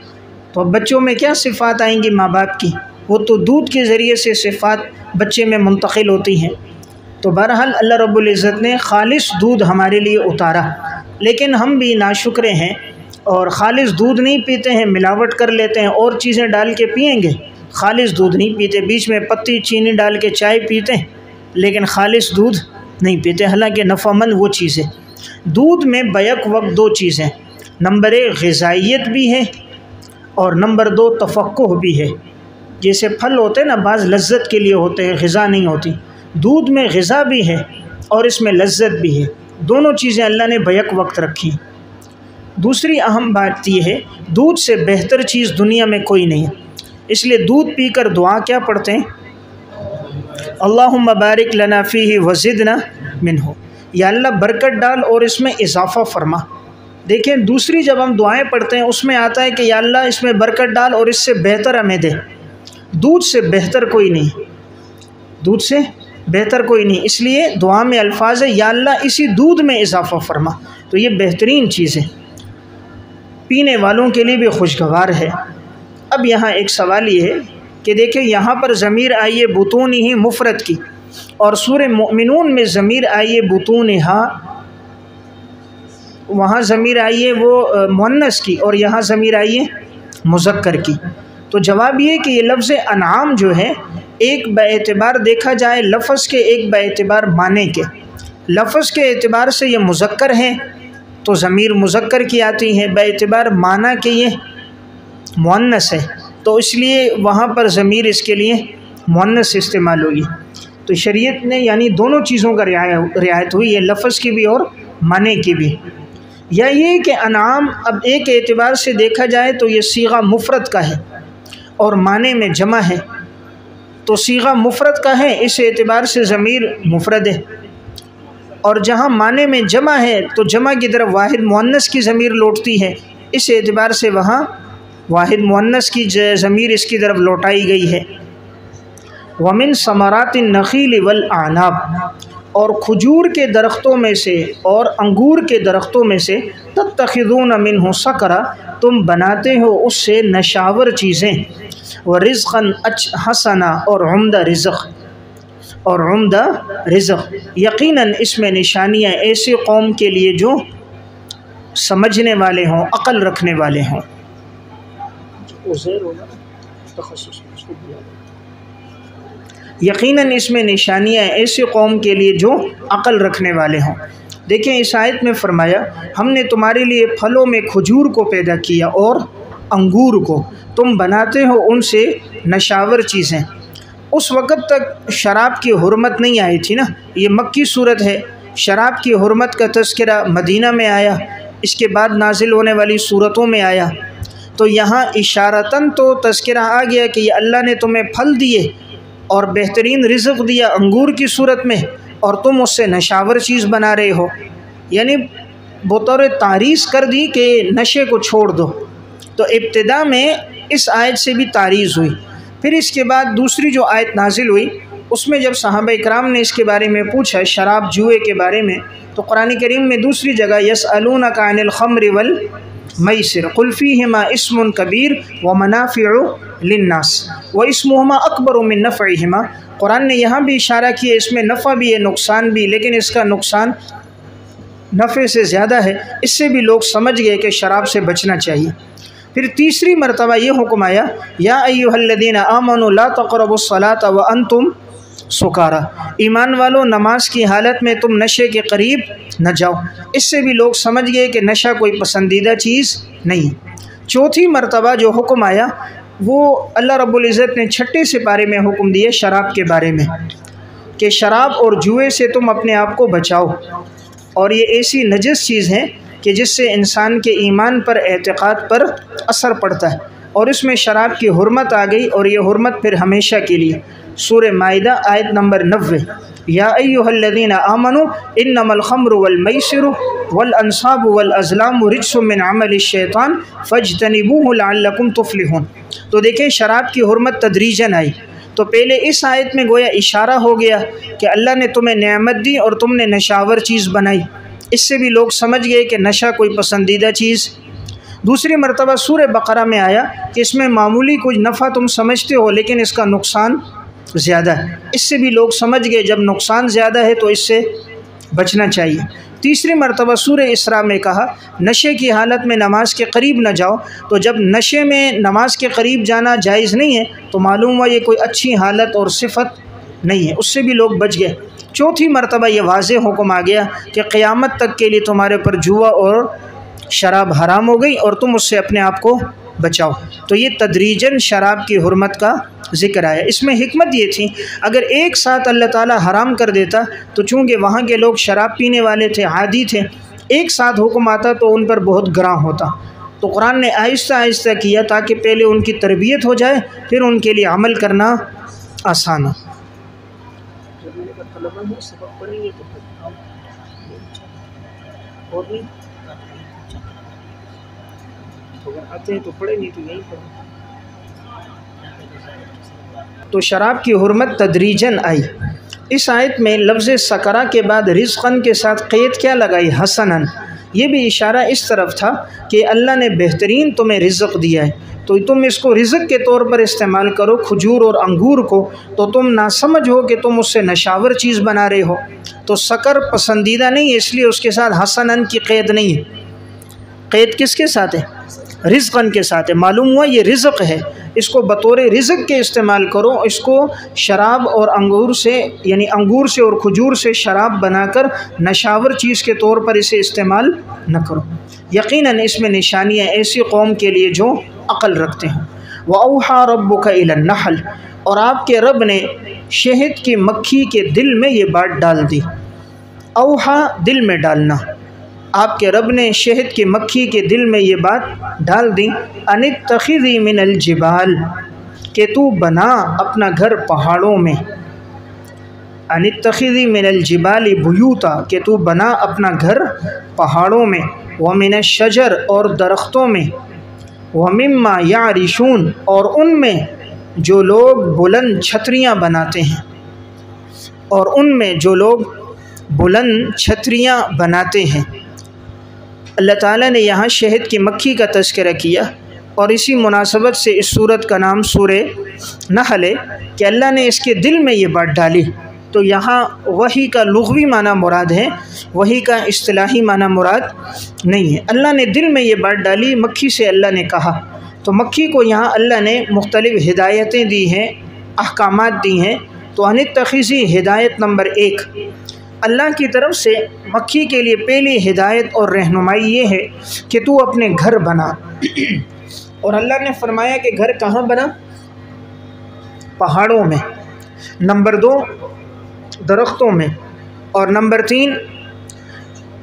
تو اب بچوں میں کیا صفات آئیں گی ماں باپ کی؟ وہ تو دودھ کے ذریعے سے صفات بچے میں منتقل ہوتی ہیں۔ تو بہرحال اللہ رب العزت نے خالص دودھ ہمارے لیے اتارا، لیکن ہم بھی ناشکرے ہیں اور خالص دودھ نہیں پیتے ہیں، ملاوٹ کر لیتے ہیں، اور چیزیں ڈال کے پئیں گے، خالص دودھ نہیں پیتے، بیچ میں پتی چینی ڈال کے چائے پیتے ہیں لیکن خالص دودھ نہیں پیتے، حالانکہ نفع مند وہ چیز ہے۔ دودھ میں بیک وقت دو چیزیں، نمبر 1 غذائیت بھی ہے اور نمبر 2 تفقہ بھی ہے۔ جیسے پھل ہوتے ہیں نا، بعض لذت کے لیے ہوتے ہیں، غذا نہیں ہوتی، دودھ میں غذا بھی ہے اور اس میں لذت بھی ہے، دونوں چیزیں اللہ نے بیک وقت رکھی۔ دوسری اہم بات یہ ہے، دودھ سے بہتر چیز دنیا میں کوئی نہیں ہے، اس لیے دودھ پی کر دعا کیا پڑھتے ہیں؟ اللہم بارک لنا فیہ وزدنا منہ، یا اللہ برکت ڈال اور اس میں اضافہ فرما۔ دیکھیں دوسری جب ہم دعائیں پڑھتے ہیں اس میں آتا ہے کہ یا اللہ اس میں برکت ڈال اور اس سے بہتر ہمیں دے۔ دودھ سے بہتر کوئی نہیں، دودھ سے بہتر کوئی نہیں، اس لیے دعا میں الفاظ ہے یا اللہ اسی دودھ میں اضافہ فرما، تو یہ بہترین چیز ہے، پینے والوں کے لیے بھی خوشگوار ہے۔ اب یہاں ایک سوال یہ ہے کہ دیکھیں یہاں پر ضمیر آئی ہے بطونہ مفرد کی، اور سورہ مؤمنون میں ضمیر آئی ہے بطونہا، وہاں ضمیر آئی ہے وہ مؤنث کی اور یہاں ضمیر آئی ہے مذکر کی۔ تو جواب یہ کہ یہ لفظ انعام جو ہے ایک باعتبار دیکھا جائے لفظ کے، ایک باعتبار معنی کے۔ لفظ کے اعتبار سے یہ مذکر ہے تو ضمیر مذکر کی آتی ہے، باعتبار معنی کے یہ مؤنث ہے تو اس لیے وہاں پر ضمیر اس کے لیے مؤنث استعمال ہوگی۔ تو شریعت نے یعنی دونوں چیزوں کا رعایت ہوئی ہے، لفظ کی بھی اور معنی کی بھی۔ یا یہ کہ انعام اب ایک اعتبار سے دیکھا جائے تو یہ صیغہ مفرد کا ہے اور معنی میں جمع ہے، تو صیغہ مفرد کا ہے اس اعتبار سے ضمیر مفرد ہے، اور جہاں معنی میں جمع ہے تو جمع کی طرف واحد مؤنث کی ضمیر لوٹتی ہے، اس اعتبار سے وہاں واحد مؤنث کی ضمیر اس کی طرف لوٹائی گئی ہے۔ وَمِن ثمرات النخیل والعناب، اور کھجور کے درختوں میں سے اور انگور کے درختوں میں سے، تتخذون منہ سکرا، تم بناتے ہو اس سے نشاور چیزیں، ورزقاً حسنا، اور عمدہ رزق، اور عمدہ رزق، یقیناً اس میں نشانیاں ایسی قوم کے لیے جو سمجھنے والے ہوں، عقل رکھنے والے ہوں۔ یقیناً اس میں نشانیاں ایسی قوم کے لیے جو عقل رکھنے والے ہوں۔ دیکھیں اس آیت میں فرمایا ہم نے تمہارے لیے پھلوں میں کھجور کو پیدا کیا اور انگور کو، تم بناتے ہو ان سے نشاور چیزیں۔ اس وقت تک شراب کی حرمت نہیں آئی تھی نا، یہ مکی صورت ہے، شراب کی حرمت کا تذکرہ مدینہ میں آیا، اس کے بعد نازل ہونے والی صورتوں میں آیا، تو یہاں اشارتاً تو تذکرہ آ گیا کہ یہ اللہ نے تمہیں پھل دیے اور بہترین رزق دیا انگور کی صورت میں، اور تم اس سے نشاور چیز بنا رہے ہو، یعنی بطور تعریض کر دی کہ نشے کو چھوڑ دو۔ تو ابتدا میں اس آیت سے بھی تعریض ہوئی، پھر اس کے بعد دوسری جو آیت نازل ہوئی اس میں جب صحابہ اکرام نے اس کے بارے میں پوچھا شراب جوئے کے بارے میں تو قرآن کریم میں دوسری جگہ یسألونک عن الخمر والمیسر قل فیہما اسم کبیر ومنافع للناس واسمہما اکبر من نفعہما، قرآن نے یہاں بھی اشارہ کیا اس میں نفع بھی ہے نقصان بھی، لیکن اس کا نقصان نفع سے زیادہ ہے، اس سے بھی لوگ سمجھ گئے کہ شراب سے بچنا چاہیے۔ پھر تیسری مرتبہ یہ حکم آیا یا ایھا الذین آمنوا لا تقربوا الصلاۃ وانتم سکارا، ایمان والو نماز کی حالت میں تم نشے کے قریب نہ جاؤ، اس سے بھی لوگ سمجھ گئے کہ نشہ کوئی پسندیدہ چیز نہیں۔ چوتھی مرتبہ جو حکم آیا وہ اللہ رب العزت نے 6 سپارے میں حکم دیا شراب کے بارے میں کہ شراب اور جوئے سے تم اپنے آپ کو بچاؤ، اور یہ ایسی نجس چیز ہے کہ جس سے انسان کے ایمان پر اعتقاد پر اثر پڑتا ہے، اور اس میں شراب کی حرمت آ گئی، اور یہ حرمت پھر ہمیشہ کے لیے۔ سورہ مائدہ آیت نمبر 90 یا ایھا الذین آمنوا انما الخمر والمیسر والانصاب والازلام رجس من عمل الشیطان فاجتنبوہ لعلکم تفلحون۔ تو دیکھیں شراب کی حرمت تدریجاً آئی، تو پہلے اس آیت میں گویا اشارہ ہو گیا کہ اللہ نے تمہیں نعمت دی اور تم نے نشاور چیز بنائی، اس سے بھی لوگ سمجھ گئے کہ نشہ کوئی پسندیدہ چیز۔ دوسری مرتبہ سورہ بقرہ میں آیا کہ اس میں معمولی کچھ نفع تم سمجھتے ہو لیکن اس کا نقصان زیادہ ہے، اس سے بھی لوگ سمجھ گئے جب نقصان زیادہ ہے تو اس سے بچنا چاہیے۔ تیسری مرتبہ سورہ اسراء میں کہا نشے کی حالت میں نماز کے قریب نہ جاؤ، تو جب نشے میں نماز کے قریب جانا جائز نہیں ہے تو معلوم ہوا یہ کوئی اچھی حالت اور صفت نہیں ہے، اس سے بھی لوگ بچ گئے۔ چوتھی مرتبہ یہ واضح حکم آ گیا کہ قیامت تک کے لیے تمہارے پر جوا اور شراب حرام ہو گئی اور تم اس سے اپنے آپ کو بچاؤ، تو یہ تدریجاً شراب کی حرمت کا ذکر آیا۔ اس میں حکمت یہ تھی اگر ایک ساتھ اللہ تعالیٰ حرام کر دیتا تو چونکہ وہاں کے لوگ شراب پینے والے تھے، عادی تھے، ایک ساتھ حکم آتا تو ان پر بہت گراں ہوتا، تو قرآن نے آہستہ آہستہ کیا تاکہ پہلے ان کی تربیت ہو جائے پھر ان کے لیے عمل کرنا آسان ہو۔ تو شراب کی حرمت تدریجاً آئی۔ اس آیت میں لفظ سکرہ کے بعد رزقاً کے ساتھ قید کیا لگائی؟ حسناً، یہ بھی اشارہ اس طرف تھا کہ اللہ نے بہترین تمہیں رزق دیا ہے تو تم اس کو رزق کے طور پر استعمال کرو، کھجور اور انگور کو، تو تم نہ سمجھ ہو کہ تم اس سے نشاور چیز بنا رہے ہو، تو سکر پسندیدہ نہیں ہے، اس لیے اس کے ساتھ حسناً کی قید نہیں ہے۔ قید کس کے ساتھ ہے؟ رزقاً کے ساتھ ہے، معلوم ہوا یہ رزق ہے، اس کو بطور رزق کے استعمال کرو، اس کو شراب اور انگور سے یعنی انگور سے اور کھجور سے شراب بنا کر نشاور چیز کے طور پر اسے استعمال نہ کرو۔ یقیناً اس میں نشانیاں ایسی قوم کے لیے جو عقل رکھتے ہیں۔ وَأَوْحَى رَبُّكَ إِلَى النَّحْلِ، اور آپ کے رب نے شہد کی مکھی کے دل میں یہ بات ڈال دی۔ اوحا دل میں ڈالنا، آپ کے رب نے شہد کی مکھی کے دل میں یہ بات ڈال دی، ان اتخذی من الجبال، کہ تو بنا اپنا گھر پہاڑوں میں، ان اتخذی من الجبال بیوتا، کہ تو بنا اپنا گھر پہاڑوں میں، ومن الشجر، اور درختوں میں، ومما یعرشون، اور ان میں جو لوگ بلند چھتریاں بناتے ہیں، اور ان میں جو لوگ بلند چھتریاں بناتے ہیں۔ اللہ تعالیٰ نے یہاں شہد کی مکھی کا تذکرہ کیا، اور اسی مناسبت سے اس سورت کا نام سورہ نحل ہے کہ اللہ نے اس کے دل میں یہ بات ڈالی، تو یہاں وحی کا لغوی معنی مراد ہے، وحی کا اصطلاحی معنی مراد نہیں ہے۔ اللہ نے دل میں یہ بات ڈالی، مکھی سے اللہ نے کہا، تو مکھی کو یہاں اللہ نے مختلف ہدایتیں دی ہیں، احکامات دی ہیں، تو ان اتخذی ہدایت نمبر 1، اللہ کی طرف سے مکھی کے لیے پہلی ہدایت اور رہنمائی یہ ہے کہ تو اپنے گھر بنا، اور اللہ نے فرمایا کہ گھر کہاں بنا؟ پہاڑوں میں، نمبر 2 درختوں میں، اور نمبر 3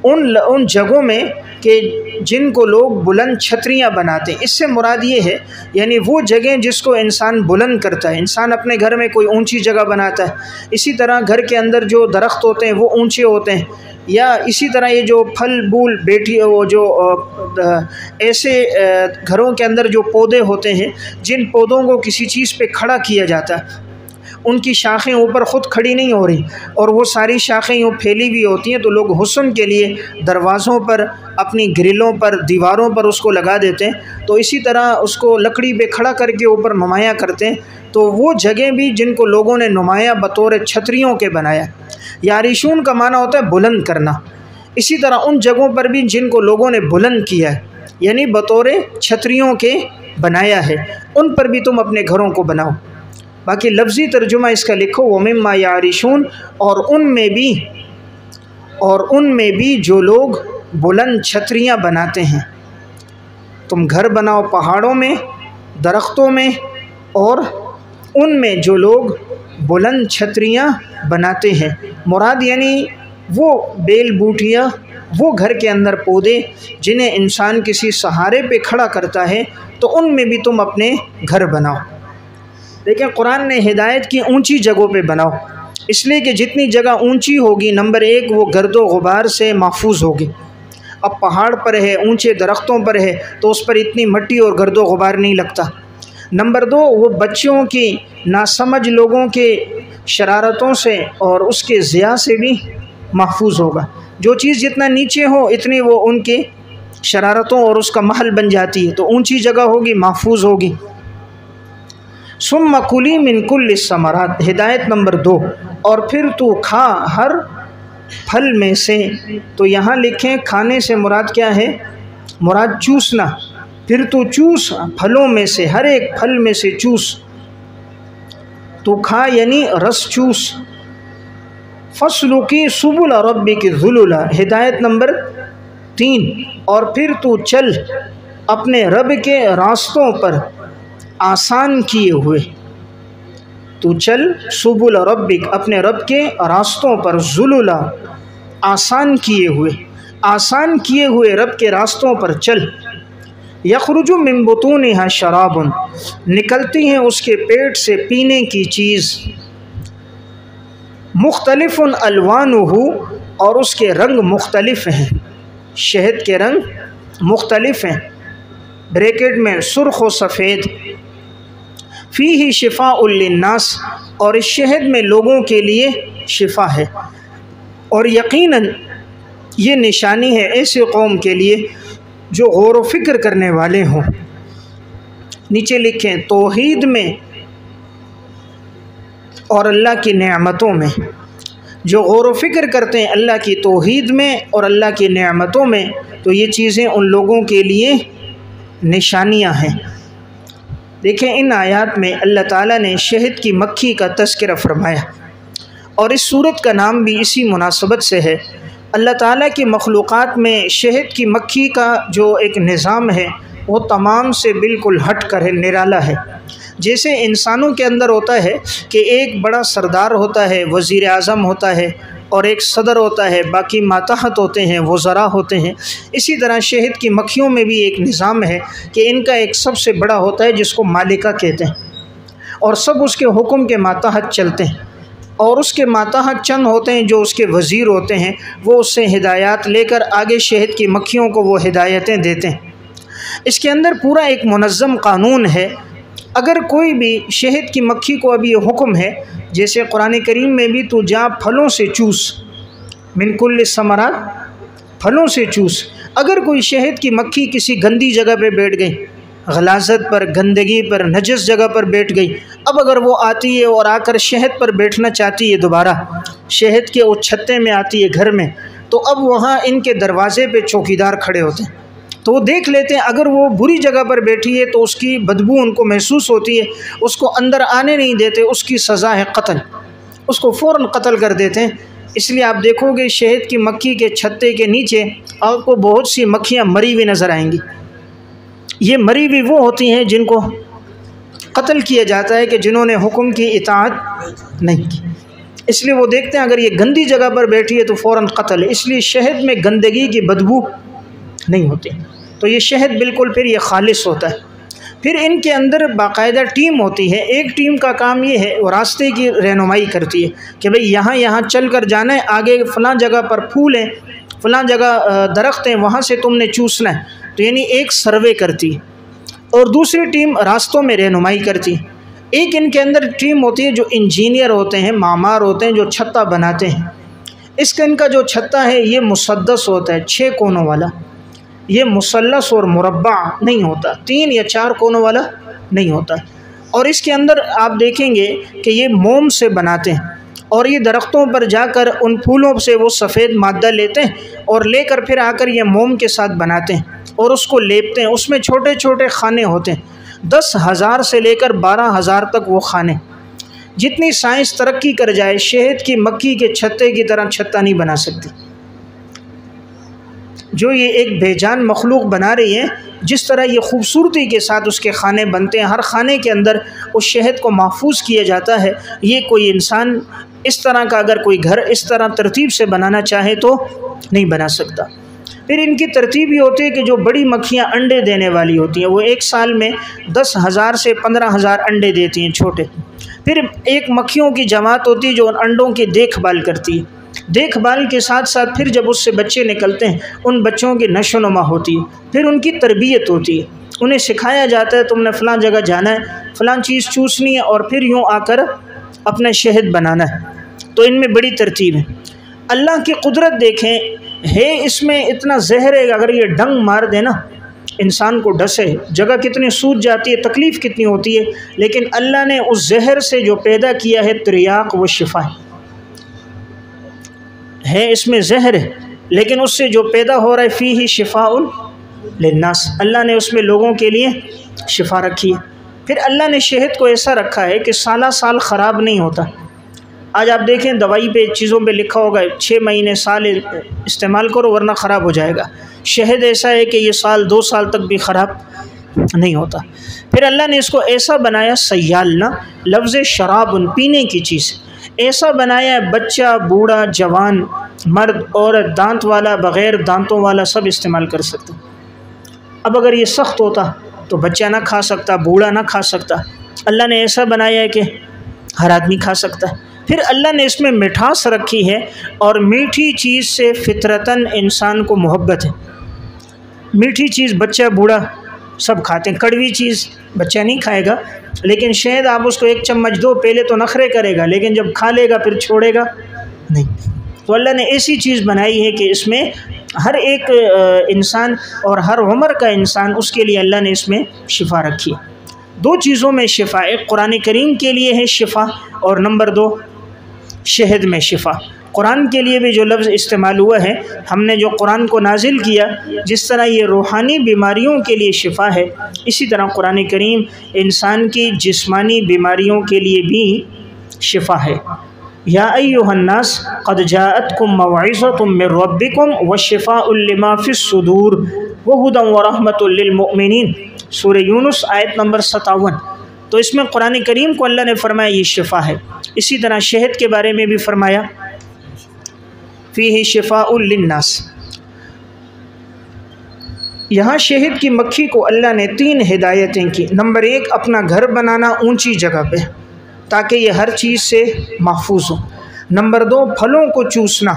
ان جگہوں میں کہ جن کو لوگ بلند چھتریاں بناتے ہیں۔ اس سے مراد یہ ہے یعنی وہ جگہیں جس کو انسان بلند کرتا ہے، انسان اپنے گھر میں کوئی اونچی جگہ بناتا ہے، اسی طرح گھر کے اندر جو درخت ہوتے ہیں وہ اونچے ہوتے ہیں، یا اسی طرح یہ جو پھل بول بیٹی وہ جو ایسے گھروں کے اندر جو پودے ہوتے ہیں جن پودوں کو کسی چیز پہ کھڑا کیا جاتا ہے، ان کی شاخیں اوپر خود کھڑی نہیں ہو رہی اور وہ ساری شاخیں یوں پھیلی ہوئی ہوتی ہیں، تو لوگ حسن کے لیے دروازوں پر، اپنی گرلوں پر، دیواروں پر اس کو لگا دیتے ہیں، تو اسی طرح اس کو لکڑی پہ کھڑا کر کے اوپر نمایاں کرتے ہیں۔ تو وہ جگہ بھی جن کو لوگوں نے نمایاں بطور چھتریوں کے بنایا، یعرشون کا معنی ہوتا ہے بلند کرنا، اسی طرح ان جگہوں پر بھی جن کو لوگوں نے بلند کیا ہے یعنی بطور چھتریوں کے بنایا ہے، ان پر بھی تم اپنے گھروں کو بناؤ۔ باقی لفظی ترجمہ اس کا لکھو وَمِمَّا يَعْرِشُونَ، اور ان میں بھی جو لوگ بلند چھتریاں بناتے ہیں۔ تم گھر بناؤ پہاڑوں میں، درختوں میں، اور ان میں جو لوگ بلند چھتریاں بناتے ہیں، مراد یعنی وہ بیل بوٹیاں، وہ گھر کے اندر پودے جنہیں انسان کسی سہارے پہ کھڑا کرتا ہے، تو ان میں بھی تم اپنے گھر بناؤ۔ دیکھیں قرآن نے ہدایت کی اونچی جگہوں پہ بناؤ، اس لیے کہ جتنی جگہ اونچی ہوگی نمبر ایک وہ گرد و غبار سے محفوظ ہوگی۔ اب پہاڑ پر ہے، اونچے درختوں پر ہے، تو اس پر اتنی مٹی اور گرد و غبار نہیں لگتا۔ نمبر دو، وہ بچوں کی ناسمجھ لوگوں کے شرارتوں سے اور اس کے ضیاء سے بھی محفوظ ہوگا۔ جو چیز جتنا نیچے ہو اتنی وہ ان کے شرارتوں اور اس کا محل بن جاتی ہے، تو اونچی جگہ ہوگی، محفوظ ہوگی۔ ثم کلی من کل الثمرات، ہدایت نمبر 2، اور پھر تو کھا ہر پھل میں سے۔ تو یہاں لکھیں کھانے سے مراد کیا ہے؟ مراد چوسنا، پھر تو چوس پھلوں میں سے، ہر ایک پھل میں سے چوس۔ تو کھا یعنی رس چوس۔ فَاسْلُكِي سُبُلَ رَبِّكِ ذُلُلًا، ہدایت نمبر 3، اور پھر تو چل اپنے رب کے راستوں پر آسان کیے ہوئے۔ تو چل سبل ربک، اپنے رب کے راستوں پر، ذُلُلًا آسان کیے ہوئے، آسان کیے ہوئے رب کے راستوں پر چل۔ یخرج من بطونها شراب، نکلتی ہیں اس کے پیٹ سے پینے کی چیز، مختلف الوانہ، اور اس کے رنگ مختلف ہیں، شہد کے رنگ مختلف ہیں، بریکٹ میں سرخ و سفید۔ فیہ شفاء للناس، اور اس شہد میں لوگوں کے لیے شفا ہے، اور یقیناً یہ نشانی ہے ایسے قوم کے لیے جو غور و فکر کرنے والے ہوں۔ نیچے لکھیں توحید میں اور اللہ کی نعمتوں میں، جو غور و فکر کرتے ہیں اللہ کی توحید میں اور اللہ کی نعمتوں میں، تو یہ چیزیں ان لوگوں کے لیے نشانیاں ہیں۔ دیکھیں ان آیات میں اللہ تعالیٰ نے شہد کی مکھی کا تذکرہ فرمایا، اور اس سورت کا نام بھی اسی مناسبت سے ہے۔ اللہ تعالیٰ کی مخلوقات میں شہد کی مکھی کا جو ایک نظام ہے وہ تمام سے بالکل ہٹ کر ہے، نرالا ہے۔ جیسے انسانوں کے اندر ہوتا ہے کہ ایک بڑا سردار ہوتا ہے، وزیر اعظم ہوتا ہے، اور ایک صدر ہوتا ہے، باقی ماتحت ہوتے ہیں، وزراء ہوتے ہیں، اسی طرح شہد کی مکھیوں میں بھی ایک نظام ہے کہ ان کا ایک سب سے بڑا ہوتا ہے جس کو مالکہ کہتے ہیں، اور سب اس کے حکم کے ماتحت چلتے ہیں، اور اس کے ماتحت چند ہوتے ہیں جو اس کے وزیر ہوتے ہیں، وہ اس سے ہدایات لے کر آگے شہد کی مکھیوں کو وہ ہدایتیں دیتے ہیں۔ اس کے اندر پورا ایک منظم قانون ہے۔ اگر کوئی بھی شہد کی مکھی کو ابھی یہ حکم ہے، جیسے قرآن کریم میں بھی تو جا پھلوں سے چوس، من کل الثمرات، پھلوں سے چوس۔ اگر کوئی شہد کی مکھی کسی گندی جگہ پہ بیٹھ گئی، غلاظت پر، گندگی پر، نجس جگہ پر بیٹھ گئی، اب اگر وہ آتی ہے اور آ کر شہد پر بیٹھنا چاہتی ہے، دوبارہ شہد کے اس چھتے میں آتی ہے گھر میں، تو اب وہاں ان کے دروازے پہ چوکیدار کھڑے ہوتے ہیں، تو وہ دیکھ لیتے ہیں اگر وہ بری جگہ پر بیٹھی ہے تو اس کی بدبو ان کو محسوس ہوتی ہے، اس کو اندر آنے نہیں دیتے، اس کی سزا ہے قتل، اس کو فوراً قتل کر دیتے ہیں۔ اس لیے آپ دیکھو گے شہد کی مکھی کے چھتے کے نیچے آپ کو بہت سی مکھیاں مری ہوئی نظر آئیں گی۔ یہ مری ہوئی وہ ہوتی ہیں جن کو قتل کیا جاتا ہے کہ جنہوں نے حکم کی اطاعت نہیں کی، اس لیے وہ دیکھتے ہیں اگر یہ گندی جگہ پر بیٹھی ہے تو فوراً قتل ہے۔ اس لیے شہد میں گندگی کی بدبو نہیں ہوتی، تو یہ شہد بالکل پھر یہ خالص ہوتا ہے۔ پھر ان کے اندر باقاعدہ ٹیم ہوتی ہے، ایک ٹیم کا کام یہ ہے وہ راستے کی رہنمائی کرتی ہے کہ بھئی یہاں چل کر جانا ہے، آگے فلاں جگہ پر پھول ہیں، فلاں جگہ درخت ہیں، وہاں سے تم نے چوسنا ہے، تو یعنی ایک سروے کرتی ہے، اور دوسری ٹیم راستوں میں رہنمائی کرتی ہے۔ ایک ان کے اندر ٹیم ہوتی ہے جو انجینئر ہوتے ہیں، معمار ہوتے ہیں، جو چھتا بناتے ہیں۔ اس کا ان کا جو چھتا ہے یہ مسدس ہوتا ہے، 6 کونوں والا، یہ مثلث اور مربع نہیں ہوتا، 3 یا 4 کونوں والا نہیں ہوتا۔ اور اس کے اندر آپ دیکھیں گے کہ یہ موم سے بناتے ہیں، اور یہ درختوں پر جا کر ان پھولوں سے وہ سفید مادہ لیتے ہیں اور لے کر پھر آ کر یہ موم کے ساتھ بناتے ہیں اور اس کو لیپتے ہیں۔ اس میں چھوٹے چھوٹے خانے ہوتے ہیں، 10,000 سے لے کر 12,000 تک وہ خانے۔ جتنی سائنس ترقی کر جائے، شہد کی مکھی کے چھتے کی طرح چھتا نہیں بنا سکتی۔ جو یہ ایک بے جان مخلوق بنا رہی ہے، جس طرح یہ خوبصورتی کے ساتھ اس کے خانے بنتے ہیں، ہر خانے کے اندر اس شہد کو محفوظ کیا جاتا ہے، یہ کوئی انسان اس طرح کا اگر کوئی گھر اس طرح ترتیب سے بنانا چاہے تو نہیں بنا سکتا۔ پھر ان کی ترتیب یہ ہوتی ہے کہ جو بڑی مکھیاں انڈے دینے والی ہوتی ہیں، وہ ایک سال میں 10,000 سے 15,000 انڈے دیتی ہیں چھوٹے۔ پھر ایک مکھیوں کی جماعت ہوتی ہے جو ان انڈوں کی دیکھ بھال کرتی ہے، دیکھ بھال کے ساتھ ساتھ پھر جب اس سے بچے نکلتے ہیں، ان بچوں کی نشو و نما ہوتی ہے، پھر ان کی تربیت ہوتی ہے، انہیں سکھایا جاتا ہے تم نے فلاں جگہ جانا ہے، فلاں چیز چوسنی ہے، اور پھر یوں آ کر اپنا شہد بنانا ہے۔ تو ان میں بڑی ترتیب ہے۔ اللہ کی قدرت دیکھیں، ہے اس میں اتنا زہر ہے، اگر یہ ڈنگ مار دے نا انسان کو، ڈسے، جگہ کتنی سوج جاتی ہے، تکلیف کتنی ہوتی ہے، لیکن اللہ نے اس زہر سے جو پیدا کیا ہے تریاق و شفا ہے، اس میں زہر ہے لیکن اس سے جو پیدا ہو رہا ہے فیہ شفاء للناس، اللہ نے اس میں لوگوں کے لیے شفا رکھی ہے۔ پھر اللہ نے شہد کو ایسا رکھا ہے کہ سالہ سال خراب نہیں ہوتا۔ آج آپ دیکھیں دوائی پہ چیزوں پہ لکھا ہوگا 6 مہینے سال استعمال کرو ورنہ خراب ہو جائے گا، شہد ایسا ہے کہ یہ سال 2 سال تک بھی خراب نہیں ہوتا۔ پھر اللہ نے اس کو ایسا بنایا، سیال نہ لفظ شراب پینے کی چیز، ایسا بنایا ہے بچہ، بوڑھا، جوان، مرد، عورت، دانت والا، بغیر دانتوں والا سب استعمال کر سکتے۔ اب اگر یہ سخت ہوتا تو بچہ نہ کھا سکتا، بوڑھا نہ کھا سکتا، اللہ نے ایسا بنایا ہے کہ ہر آدمی کھا سکتا ہے۔ پھر اللہ نے اس میں مٹھاس رکھی ہے، اور میٹھی چیز سے فطرتاً انسان کو محبت ہے۔ میٹھی چیز بچہ بوڑھا سب کھاتے ہیں، کڑوی چیز بچہ نہیں کھائے گا، لیکن شاید آپ اس کو 1 چمچ دو، پہلے تو نخرے کرے گا لیکن جب کھا لے گا پھر چھوڑے گا نہیں۔ تو اللہ نے ایسی چیز بنائی ہے کہ اس میں ہر ایک انسان اور ہر عمر کا انسان، اس کے لیے اللہ نے اس میں شفا رکھی ہے۔ 2 چیزوں میں شفا، ایک قرآن کریم کے لیے ہے شفا، اور نمبر 2 شہد میں شفا۔ قرآن کے لیے بھی جو لفظ استعمال ہوا ہے، ہم نے جو قرآن کو نازل کیا، جس طرح یہ روحانی بیماریوں کے لیے شفا ہے، اسی طرح قرآن کریم انسان کی جسمانی بیماریوں کے لیے بھی شفا ہے۔ یا ایھا الناس قد جاءتکم موعظۃ من ربکم وشفاء لما فی الصدور وہدی ورحمۃ للمؤمنین، سورہ یونس آیت نمبر 57۔ تو اس میں قرآن کریم کو اللہ نے فرمایا یہ شفا ہے۔ اسی طرح شہد کے بارے میں بھی فرمایا فیہ شفاء للناس۔ یہاں شہد کی مکھی کو اللہ نے 3 ہدایتیں کی۔ نمبر 1، اپنا گھر بنانا اونچی جگہ پہ تاکہ یہ ہر چیز سے محفوظ ہو۔ نمبر 2، پھلوں کو چوسنا۔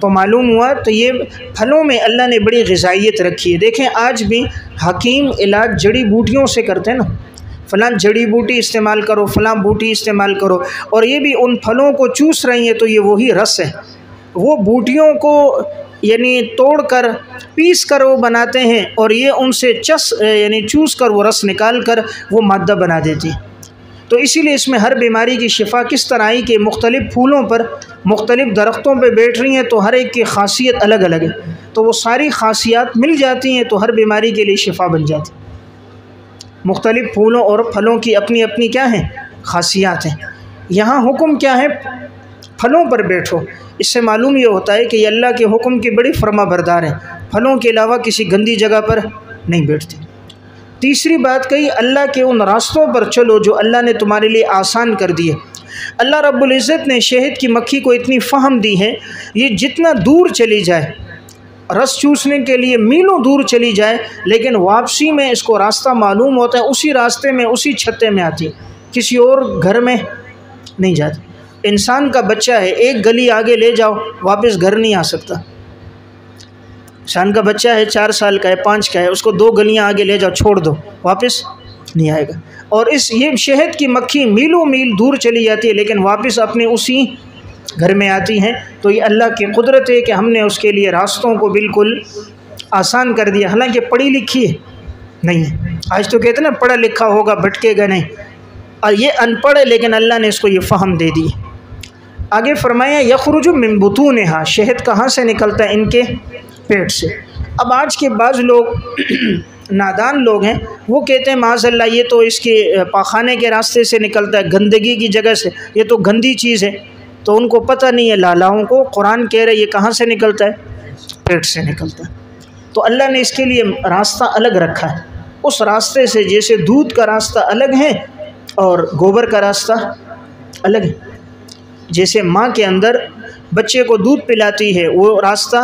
تو معلوم ہوا تو یہ پھلوں میں اللہ نے بڑی غذائیت رکھی ہے۔ دیکھیں آج بھی حکیم علاج جڑی بوٹیوں سے کرتے ہیں نا، فلاں جڑی بوٹی استعمال کرو، فلاں بوٹی استعمال کرو، اور یہ بھی ان پھلوں کو چوس رہی ہیں تو یہ وہی رس ہے۔ وہ بوٹیوں کو یعنی توڑ کر پیس کر وہ بناتے ہیں، اور یہ ان سے چوس کر وہ رس نکال کر وہ مادہ بنا دیتی ہے۔ تو اسی لیے اس میں ہر بیماری کی شفا کس طرح آئی کہ مختلف پھولوں پر، مختلف درختوں پہ بیٹھ رہی ہیں تو ہر ایک کی خاصیت الگ الگ ہے، تو وہ ساری خاصیات مل جاتی ہیں تو ہر بیماری کے لیے شفا بن جاتی ہے۔ مختلف پھولوں اور پھلوں کی اپنی اپنی کیا ہیں خاصیات ہیں۔ یہاں حکم کیا ہے؟ پھلوں پر بیٹھو۔ اس سے معلوم یہ ہوتا ہے کہ یہ اللہ کے حکم کی بڑی فرما بردار ہیں، پھلوں کے علاوہ کسی گندی جگہ پر نہیں بیٹھتے۔ تیسری بات کہی، اللہ کے ان راستوں پر چلو جو اللہ نے تمہارے لیے آسان کر دیے۔ اللہ رب العزت نے شہد کی مکھی کو اتنی فہم دی ہے، یہ جتنا دور چلی جائے رس چوسنے کے لیے، میلوں دور چلی جائے، لیکن واپسی میں اس کو راستہ معلوم ہوتا ہے، اسی راستے میں اسی چھتے میں آتی ہے، کسی اور گھر میں نہیں جاتی۔ انسان کا بچہ ہے، ایک گلی آگے لے جاؤ واپس گھر نہیں آ سکتا۔ انسان کا بچہ ہے 4 سال کا ہے، 5 کا ہے، اس کو 2 گلیاں آگے لے جاؤ چھوڑ دو واپس نہیں آئے گا۔ اور یہ شہد کی مکھی میلوں میل دور چلی جاتی ہے لیکن واپس اپنے اسی گھر میں آتی ہیں۔ تو یہ اللہ کی قدرت ہے کہ ہم نے اس کے لیے راستوں کو بالکل آسان کر دیا، حالانکہ پڑھی لکھی ہے نہیں ہے۔ آج تو کہتے ہیں نا پڑھا لکھا ہوگا بھٹکے گا نہیں، اور یہ ان پڑھ ہے لیکن اللہ نے اس کو یہ فہم دے دی۔ آگے فرمایا یخرج من بطونہا، شہد کہاں سے نکلتا ہے؟ ان کے پیٹ سے۔ اب آج کے بعض لوگ نادان لوگ ہیں، وہ کہتے ہیں معاذ اللہ یہ تو اس کے پاخانے کے راستے سے نکلتا ہے، گندگی کی جگہ سے، یہ تو گندی چیز ہے۔ تو ان کو پتہ نہیں ہے لالاؤں کو، قرآن کہہ رہے یہ کہاں سے نکلتا ہے؟ پیٹ سے نکلتا ہے۔ تو اللہ نے اس کے لیے راستہ الگ رکھا ہے، اس راستے سے جیسے دودھ کا راستہ الگ ہے اور گوبر کا راستہ الگ ہے۔ جیسے ماں کے اندر بچے کو دودھ پلاتی ہے وہ راستہ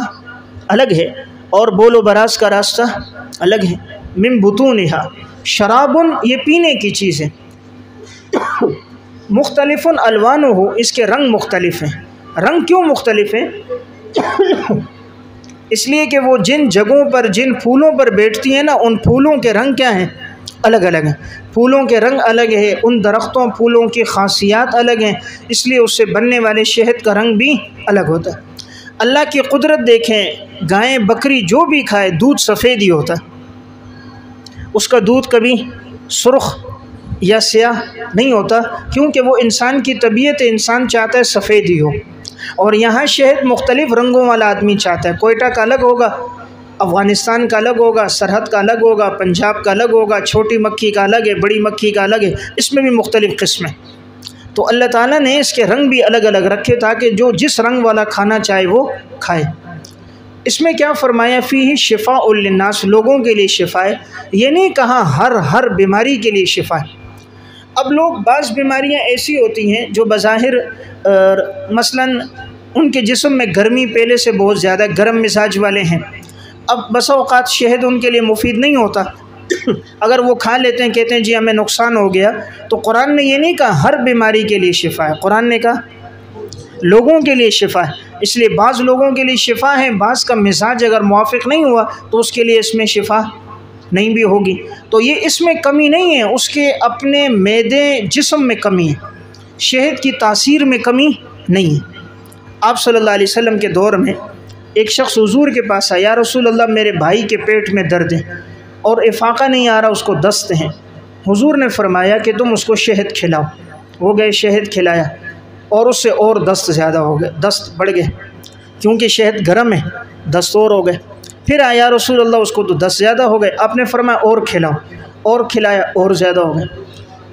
الگ ہے، اور بول و براز کا راستہ الگ ہے۔ من بطونہا شراب، یہ پینے کی چیز ہے، مختلف الوانہ، اس کے رنگ مختلف ہیں۔ رنگ کیوں مختلف ہیں؟ اس لیے کہ وہ جن جگہوں پر جن پھولوں پر بیٹھتی ہیں نا، ان پھولوں کے رنگ کیا ہیں؟ الگ الگ ہیں۔ پھولوں کے رنگ الگ ہے، ان درختوں پھولوں کی خاصیات الگ ہیں، اس لیے اس سے بننے والے شہد کا رنگ بھی الگ ہوتا ہے۔ اللہ کی قدرت دیکھیں، گائیں بکری جو بھی کھائے دودھ سفید ہی ہوتا ہے، اس کا دودھ کبھی سرخ یا سیاہ نہیں ہوتا، کیونکہ وہ انسان کی طبیعت ہے، انسان چاہتا ہے سفید ہی ہو۔ اور یہاں شہد مختلف رنگوں والا آدمی چاہتا ہے، کوئٹہ کا الگ ہوگا، افغانستان کا الگ ہوگا، سرحد کا الگ ہوگا، پنجاب کا الگ ہوگا، چھوٹی مکھی کا الگ ہے، بڑی مکھی کا الگ ہے، اس میں بھی مختلف قسمیں۔ تو اللہ تعالیٰ نے اس کے رنگ بھی الگ الگ رکھے تاکہ جو جس رنگ والا کھانا چاہے وہ کھائے۔ اس میں کیا فرمایا؟ فیہ شفاء للناس، لوگوں کے لیے شفا ہے، یہ نہیں کہا ہر بیماری کے لیے شفا ہے۔ اب لوگ بعض بیماریاں ایسی ہوتی ہیں جو بظاہر مثلاً ان کے جسم میں گرمی پہلے سے بہت زیادہ گرم مزاج والے ہیں، اب بسا اوقات شہد ان کے لیے مفید نہیں ہوتا، اگر وہ کھا لیتے ہیں کہتے ہیں جی ہمیں نقصان ہو گیا۔ تو قرآن نے یہ نہیں کہا ہر بیماری کے لیے شفا ہے، قرآن نے کہا لوگوں کے لیے شفا ہے۔ اس لیے بعض لوگوں کے لیے شفا ہے، بعض کا مزاج اگر موافق نہیں ہوا تو اس کے لیے اس میں شفا نہیں بھی ہوگی۔ تو یہ اس میں کمی نہیں ہے، اس کے اپنے معدے جسم میں کمی ہے، شہد کی تاثیر میں کمی نہیں ہے۔ آپ صلی اللہ علیہ وسلم کے دور میں ایک شخص حضور کے پاس آیا، یا رسول اللہ میرے بھائی کے پیٹ میں درد ہے اور افاقہ نہیں آ رہا، اس کو دست ہیں۔ حضور نے فرمایا کہ تم اس کو شہد کھلاؤ۔ وہ گئے شہد کھلایا اور اس سے اور دست زیادہ ہو گئے، دست بڑھ گئے، کیونکہ شہد گرم ہے، دست اور ہو گئے۔ پھر آیا رسول اللہ اس کو تو دست زیادہ ہو گئے، آپ نے فرمایا اور کھلاؤ، اور کھلایا اور زیادہ ہو گئے۔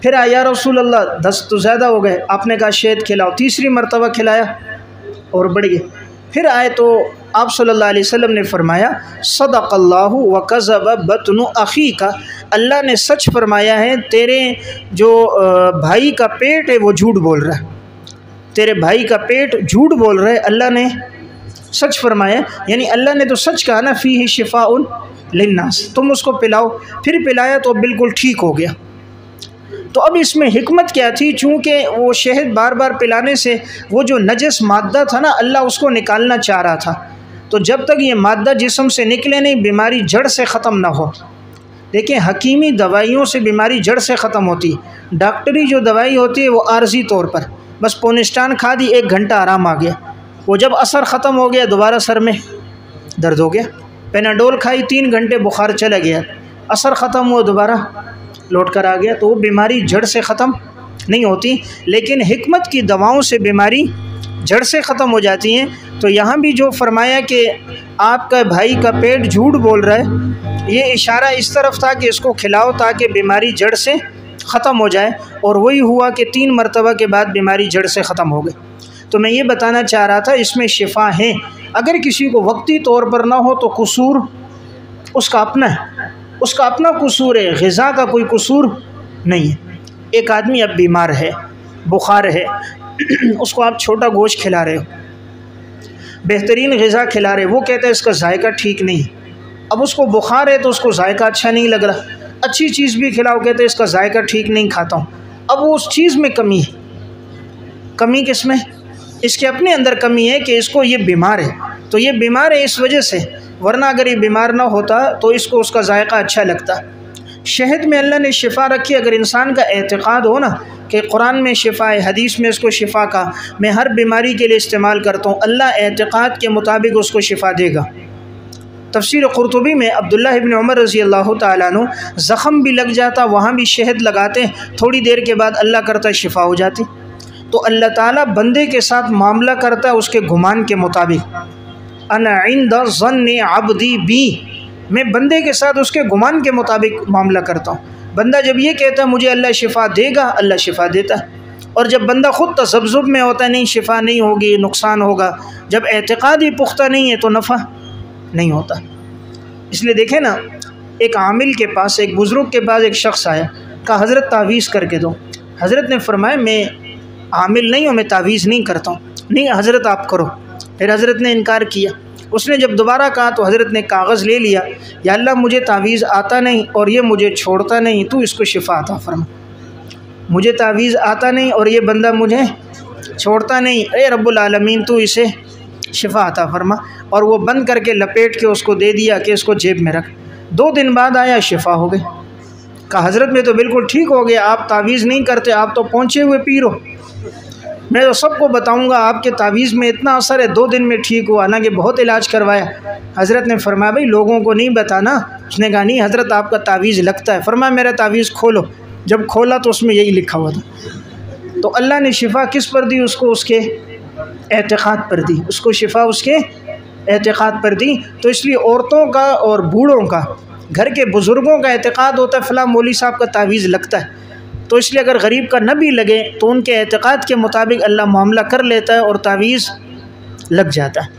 پھر آیا رسول اللہ دست تو زیادہ ہو گئے، آپ نے کہا شہد کھلاؤ، تیسری مرتبہ کھلایا اور بڑھ گئے۔ پھر آئے تو آپ صلی اللہ علیہ وسلم نے فرمایا صدق اللہ وکذب بطن اخیک، اللہ نے سچ فرمایا ہے، تیرے جو بھائی کا پیٹ ہے وہ جھوٹ بول رہا ہے، تیرے بھائی کا پیٹ جھوٹ بول رہا ہے، اللہ نے سچ فرمایا، یعنی اللہ نے تو سچ کہا نا، فیہ شفاء للناس، تم اس کو پلاؤ۔ پھر پلایا تو بالکل ٹھیک ہو گیا۔ تو اب اس میں حکمت کیا تھی؟ چونکہ وہ شہد بار بار پلانے سے وہ جو نجس مادہ تھا نا، اللہ اس کو نکالنا چاہ رہا تھا، تو جب تک یہ مادہ جسم سے نکلے نہیں بیماری جڑ سے ختم نہ ہو۔ دیکھیں حکیمی دوائیوں سے بیماری جڑ سے ختم ہوتی، ڈاکٹری جو دوائی ہوتی ہے وہ عارضی طور پر، بس پونسٹان کھا دی 1 گھنٹہ آرام آ گیا، وہ جب اثر ختم ہو گیا دوبارہ سر میں درد ہو گیا، پیناڈول کھائی 3 گھنٹے بخار چلا گیا، اثر ختم ہوا دوبارہ لوٹ کر آ گیا، تو وہ بیماری جڑ سے ختم نہیں ہوتی۔ لیکن حکمت کی دواؤں سے بیماری جڑ سے ختم ہو جاتی ہیں۔ تو یہاں بھی جو فرمایا کہ آپ کا بھائی کا پیٹ جھوٹ بول رہا ہے، یہ اشارہ اس طرف تھا کہ اس کو کھلاؤ تاکہ بیماری جڑ سے ختم ہو جائے، اور وہی ہوا کہ 3 مرتبہ کے بعد بیماری جڑ سے ختم ہو گئی۔ تو میں یہ بتانا چاہ رہا تھا اس میں شفا ہے، اگر کسی کو وقتی طور پر نہ ہو تو قصور اس کا اپنا ہے، اس کا اپنا قصور ہے، غذا کا کوئی قصور نہیں ہے۔ ایک آدمی اب بیمار ہے، بخار ہے، اس کو آپ چھوٹا گوشت کھلا رہے ہو، بہترین غذا کھلا رہے، وہ کہتا ہے اس کا ذائقہ ٹھیک نہیں ہے۔ اب اس کو بخار ہے تو اس کو ذائقہ اچھا نہیں لگ رہا، اچھی چیز بھی کھلاؤ کہتے ہیں اس کا ذائقہ ٹھیک نہیں کھاتا ہوں۔ اب وہ اس چیز میں کمی ہے، کمی کس میں؟ اس کے اپنے اندر کمی ہے کہ اس کو یہ بیمار ہے، تو یہ بیمار ہے اس وجہ سے، ورنہ اگر یہ بیمار نہ ہوتا تو اس کو اس کا ذائقہ اچھا لگتا۔ شہد میں اللہ نے شفا رکھی. اگر انسان کا اعتقاد ہو نا کہ قرآن میں شفا ہے، حدیث میں اس کو شفا کا، میں ہر بیماری کے لیے استعمال کرتا ہوں، اللہ اعتقاد کے مطابق اس کو شفا دے گا. تفسیر قرطبی میں عبداللہ ابن عمر رضی اللہ تعالیٰ عنہ زخم بھی لگ جاتا، وہاں بھی شہد لگاتے، تھوڑی دیر کے بعد اللہ کرتا شفا ہو جاتی. تو اللہ تعالیٰ بندے کے ساتھ معاملہ کرتا ہے اس کے گمان کے مطابق. انا عند ظن عبدی بی، میں بندے کے ساتھ اس کے گمان کے مطابق معاملہ کرتا ہوں. بندہ جب یہ کہتا ہے مجھے اللہ شفا دے گا، اللہ شفا دیتا ہے. اور جب بندہ خود تذبذب میں ہوتا ہے نہیں شفا نہیں ہوگی، نقصان ہوگا، جب اعتقاد ہی پختہ نہیں ہے تو نفع نہیں ہوتا. اس لیے دیکھیں نا، ایک عامل کے پاس، ایک بزرگ کے پاس ایک شخص آیا، کہا حضرت تعویذ کر کے دو. حضرت نے فرمایا میں عامل نہیں ہوں، میں تعویذ نہیں کرتا ہوں. نہیں حضرت آپ کرو. پھر حضرت نے انکار کیا. اس نے جب دوبارہ کہا تو حضرت نے کاغذ لے لیا، یا اللہ مجھے تعویذ آتا نہیں اور یہ مجھے چھوڑتا نہیں، تو اس کو شفا عطا فرما. مجھے تعویذ آتا نہیں اور یہ بندہ مجھے چھوڑتا نہیں، اے رب العالمین تو اسے شفا عطا فرما. اور وہ بند کر کے لپیٹ کے اس کو دے دیا کہ اس کو جیب میں رکھ. 2 دن بعد آیا، شفا ہو گئی. کہا حضرت میں تو بالکل ٹھیک ہو گیا، آپ تعویذ نہیں کرتے، آپ تو پہنچے ہوئے پیر ہو. میں تو سب کو بتاؤں گا آپ کے تعویذ میں اتنا اثر ہے، 2 دن میں ٹھیک ہوا، حالانکہ بہت علاج کروایا. حضرت نے فرمایا بھائی لوگوں کو نہیں بتانا. اس نے کہا نہیں حضرت آپ کا تعویذ لگتا ہے. فرمایا میرا تعویذ کھولو. جب کھولا تو اس میں یہی لکھا ہوا تھا. تو اللہ نے شفا کس پر دی؟ اس کو اس کے اعتقاد پر دی. اس کو شفا اس کے اعتقاد پر دی. تو اس لیے عورتوں کا اور بوڑھوں کا، گھر کے بزرگوں کا اعتقاد ہوتا ہے فلاں مولوی صاحب کا تعویذ لگتا ہے. تو اس لیے اگر غریب کا نہ بھی لگے تو ان کے اعتقاد کے مطابق اللہ معاملہ کر لیتا ہے اور تعویذ لگ جاتا ہے.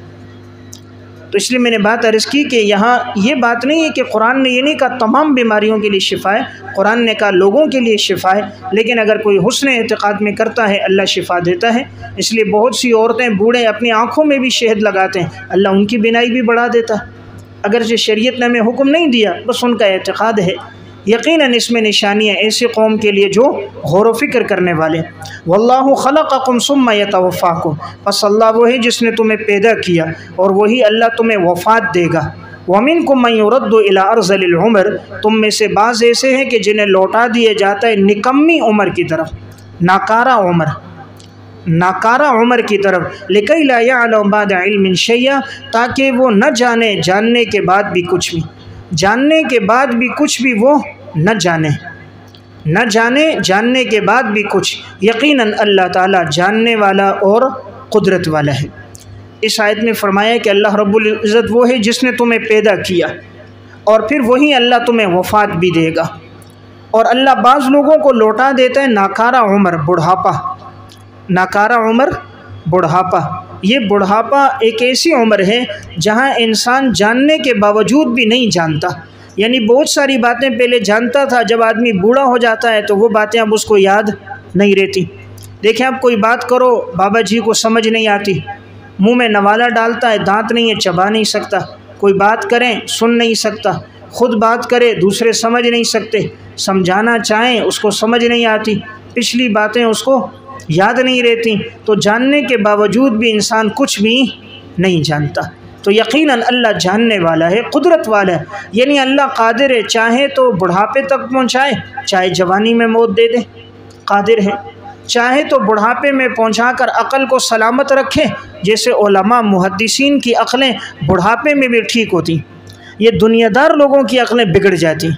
تو اس لیے میں نے بات عرض کی کہ یہاں یہ بات نہیں ہے کہ قرآن نے یہ نہیں کہا تمام بیماریوں کے لیے شفا ہے، قرآن نے کہا لوگوں کے لیے شفا ہے. لیکن اگر کوئی حسن اعتقاد میں کرتا ہے اللہ شفا دیتا ہے. اس لیے بہت سی عورتیں بوڑھے اپنی آنکھوں میں بھی شہد لگاتے ہیں، اللہ ان کی بینائی بھی بڑھا دیتا ہے. اگرچہ شریعت نے ہمیں حکم نہیں دیا، بس ان کا اعتقاد ہے. یقیناً اس میں نشانیاں ایسی قوم کے لیے جو غور و فکر کرنے والے. واللہ خلقکم ثم یتوفاکم، پس اللہ وہی جس نے تمہیں پیدا کیا اور وہی اللہ تمہیں وفات دے گا. ومنکم من یرد الی ارذل العمر، تم میں سے بعض ایسے ہیں کہ جنہیں لوٹا دیا جاتا ہے نکمی عمر کی طرف، ناکارہ عمر کی طرف. لکی لا یعلم بعد علم شیئا، تاکہ وہ نہ جانے جاننے کے بعد بھی کچھ بھی، جاننے کے بعد بھی کچھ بھی وہ نہ جانے جاننے کے بعد بھی کچھ. یقیناً اللہ تعالیٰ جاننے والا اور قدرت والا ہے. اس آیت میں فرمایا کہ اللہ رب العزت وہ ہے جس نے تمہیں پیدا کیا اور پھر وہی اللہ تمہیں وفات بھی دے گا. اور اللہ بعض لوگوں کو لوٹا دیتا ہے ناکارہ عمر، بڑھاپا. ناکارہ عمر بڑھاپا، یہ بڑھاپا ایک ایسی عمر ہے جہاں انسان جاننے کے باوجود بھی نہیں جانتا. یعنی بہت ساری باتیں پہلے جانتا تھا، جب آدمی بوڑھا ہو جاتا ہے تو وہ باتیں اب اس کو یاد نہیں رہتی. دیکھیں اب کوئی بات کرو بابا جی کو سمجھ نہیں آتی، منہ میں نوالا ڈالتا ہے، دانت نہیں ہے، چبا نہیں سکتا. کوئی بات کریں سن نہیں سکتا، خود بات کرے دوسرے سمجھ نہیں سکتے، سمجھانا چاہیں اس کو سمجھ نہیں آتی، پچھلی باتیں اس کو یاد نہیں رہتی. تو جاننے کے باوجود بھی انسان کچھ بھی نہیں جانتا. تو یقیناً اللہ جاننے والا ہے، قدرت والا ہے. یعنی اللہ قادر ہے، چاہے تو بڑھاپے تک پہنچائے، چاہے جوانی میں موت دے دے، قادر ہے. چاہے تو بڑھاپے میں پہنچا کر عقل کو سلامت رکھے، جیسے علماء محدثین کی عقلیں بڑھاپے میں بھی ٹھیک ہوتی. یہ دنیا دار لوگوں کی عقلیں بگڑ جاتی،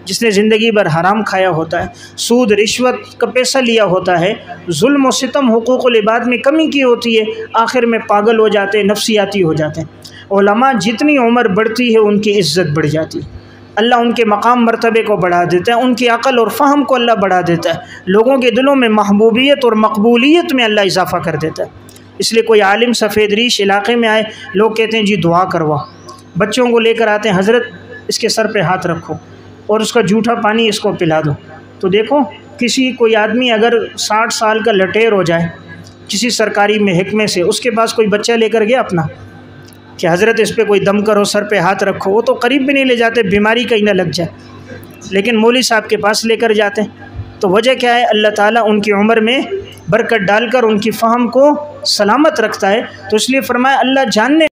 جس نے زندگی بھر حرام کھایا ہوتا ہے، سود رشوت کا پیسہ لیا ہوتا ہے، ظلم و ستم حقوق العباد میں کمی کی ہوتی ہے، آخر میں پاگل ہو جاتے ہیں، نفسیاتی ہو جاتے ہیں. علماء جتنی عمر بڑھتی ہے ان کی عزت بڑھ جاتی ہے، اللہ ان کے مقام مرتبے کو بڑھا دیتا ہے، ان کی عقل اور فہم کو اللہ بڑھا دیتا ہے، لوگوں کے دلوں میں محبوبیت اور مقبولیت میں اللہ اضافہ کر دیتا ہے. اس لیے کوئی عالم سفید ریش علاقے میں آئے، لوگ کہتے ہیں جی دعا کروا، بچوں کو لے کر آتے ہیں، حضرت اس کے سر پہ ہاتھ رکھو اور اس کا جھوٹا پانی اس کو پلا دو. تو دیکھو کوئی آدمی اگر 60 سال کا لٹیر ہو جائے کسی سرکاری محکمے سے، اس کے پاس کوئی بچہ لے کر گیا اپنا کہ حضرت اس پہ کوئی دم کرو، سر پہ ہاتھ رکھو، وہ تو قریب بھی نہیں لے جاتے، بیماری کہیں نہ لگ جائے. لیکن مولوی صاحب کے پاس لے کر جاتے ہیں. تو وجہ کیا ہے؟ اللہ تعالیٰ ان کی عمر میں برکت ڈال کر ان کی فہم کو سلامت رکھتا ہے. تو اس لیے فرمایا اللہ جاننے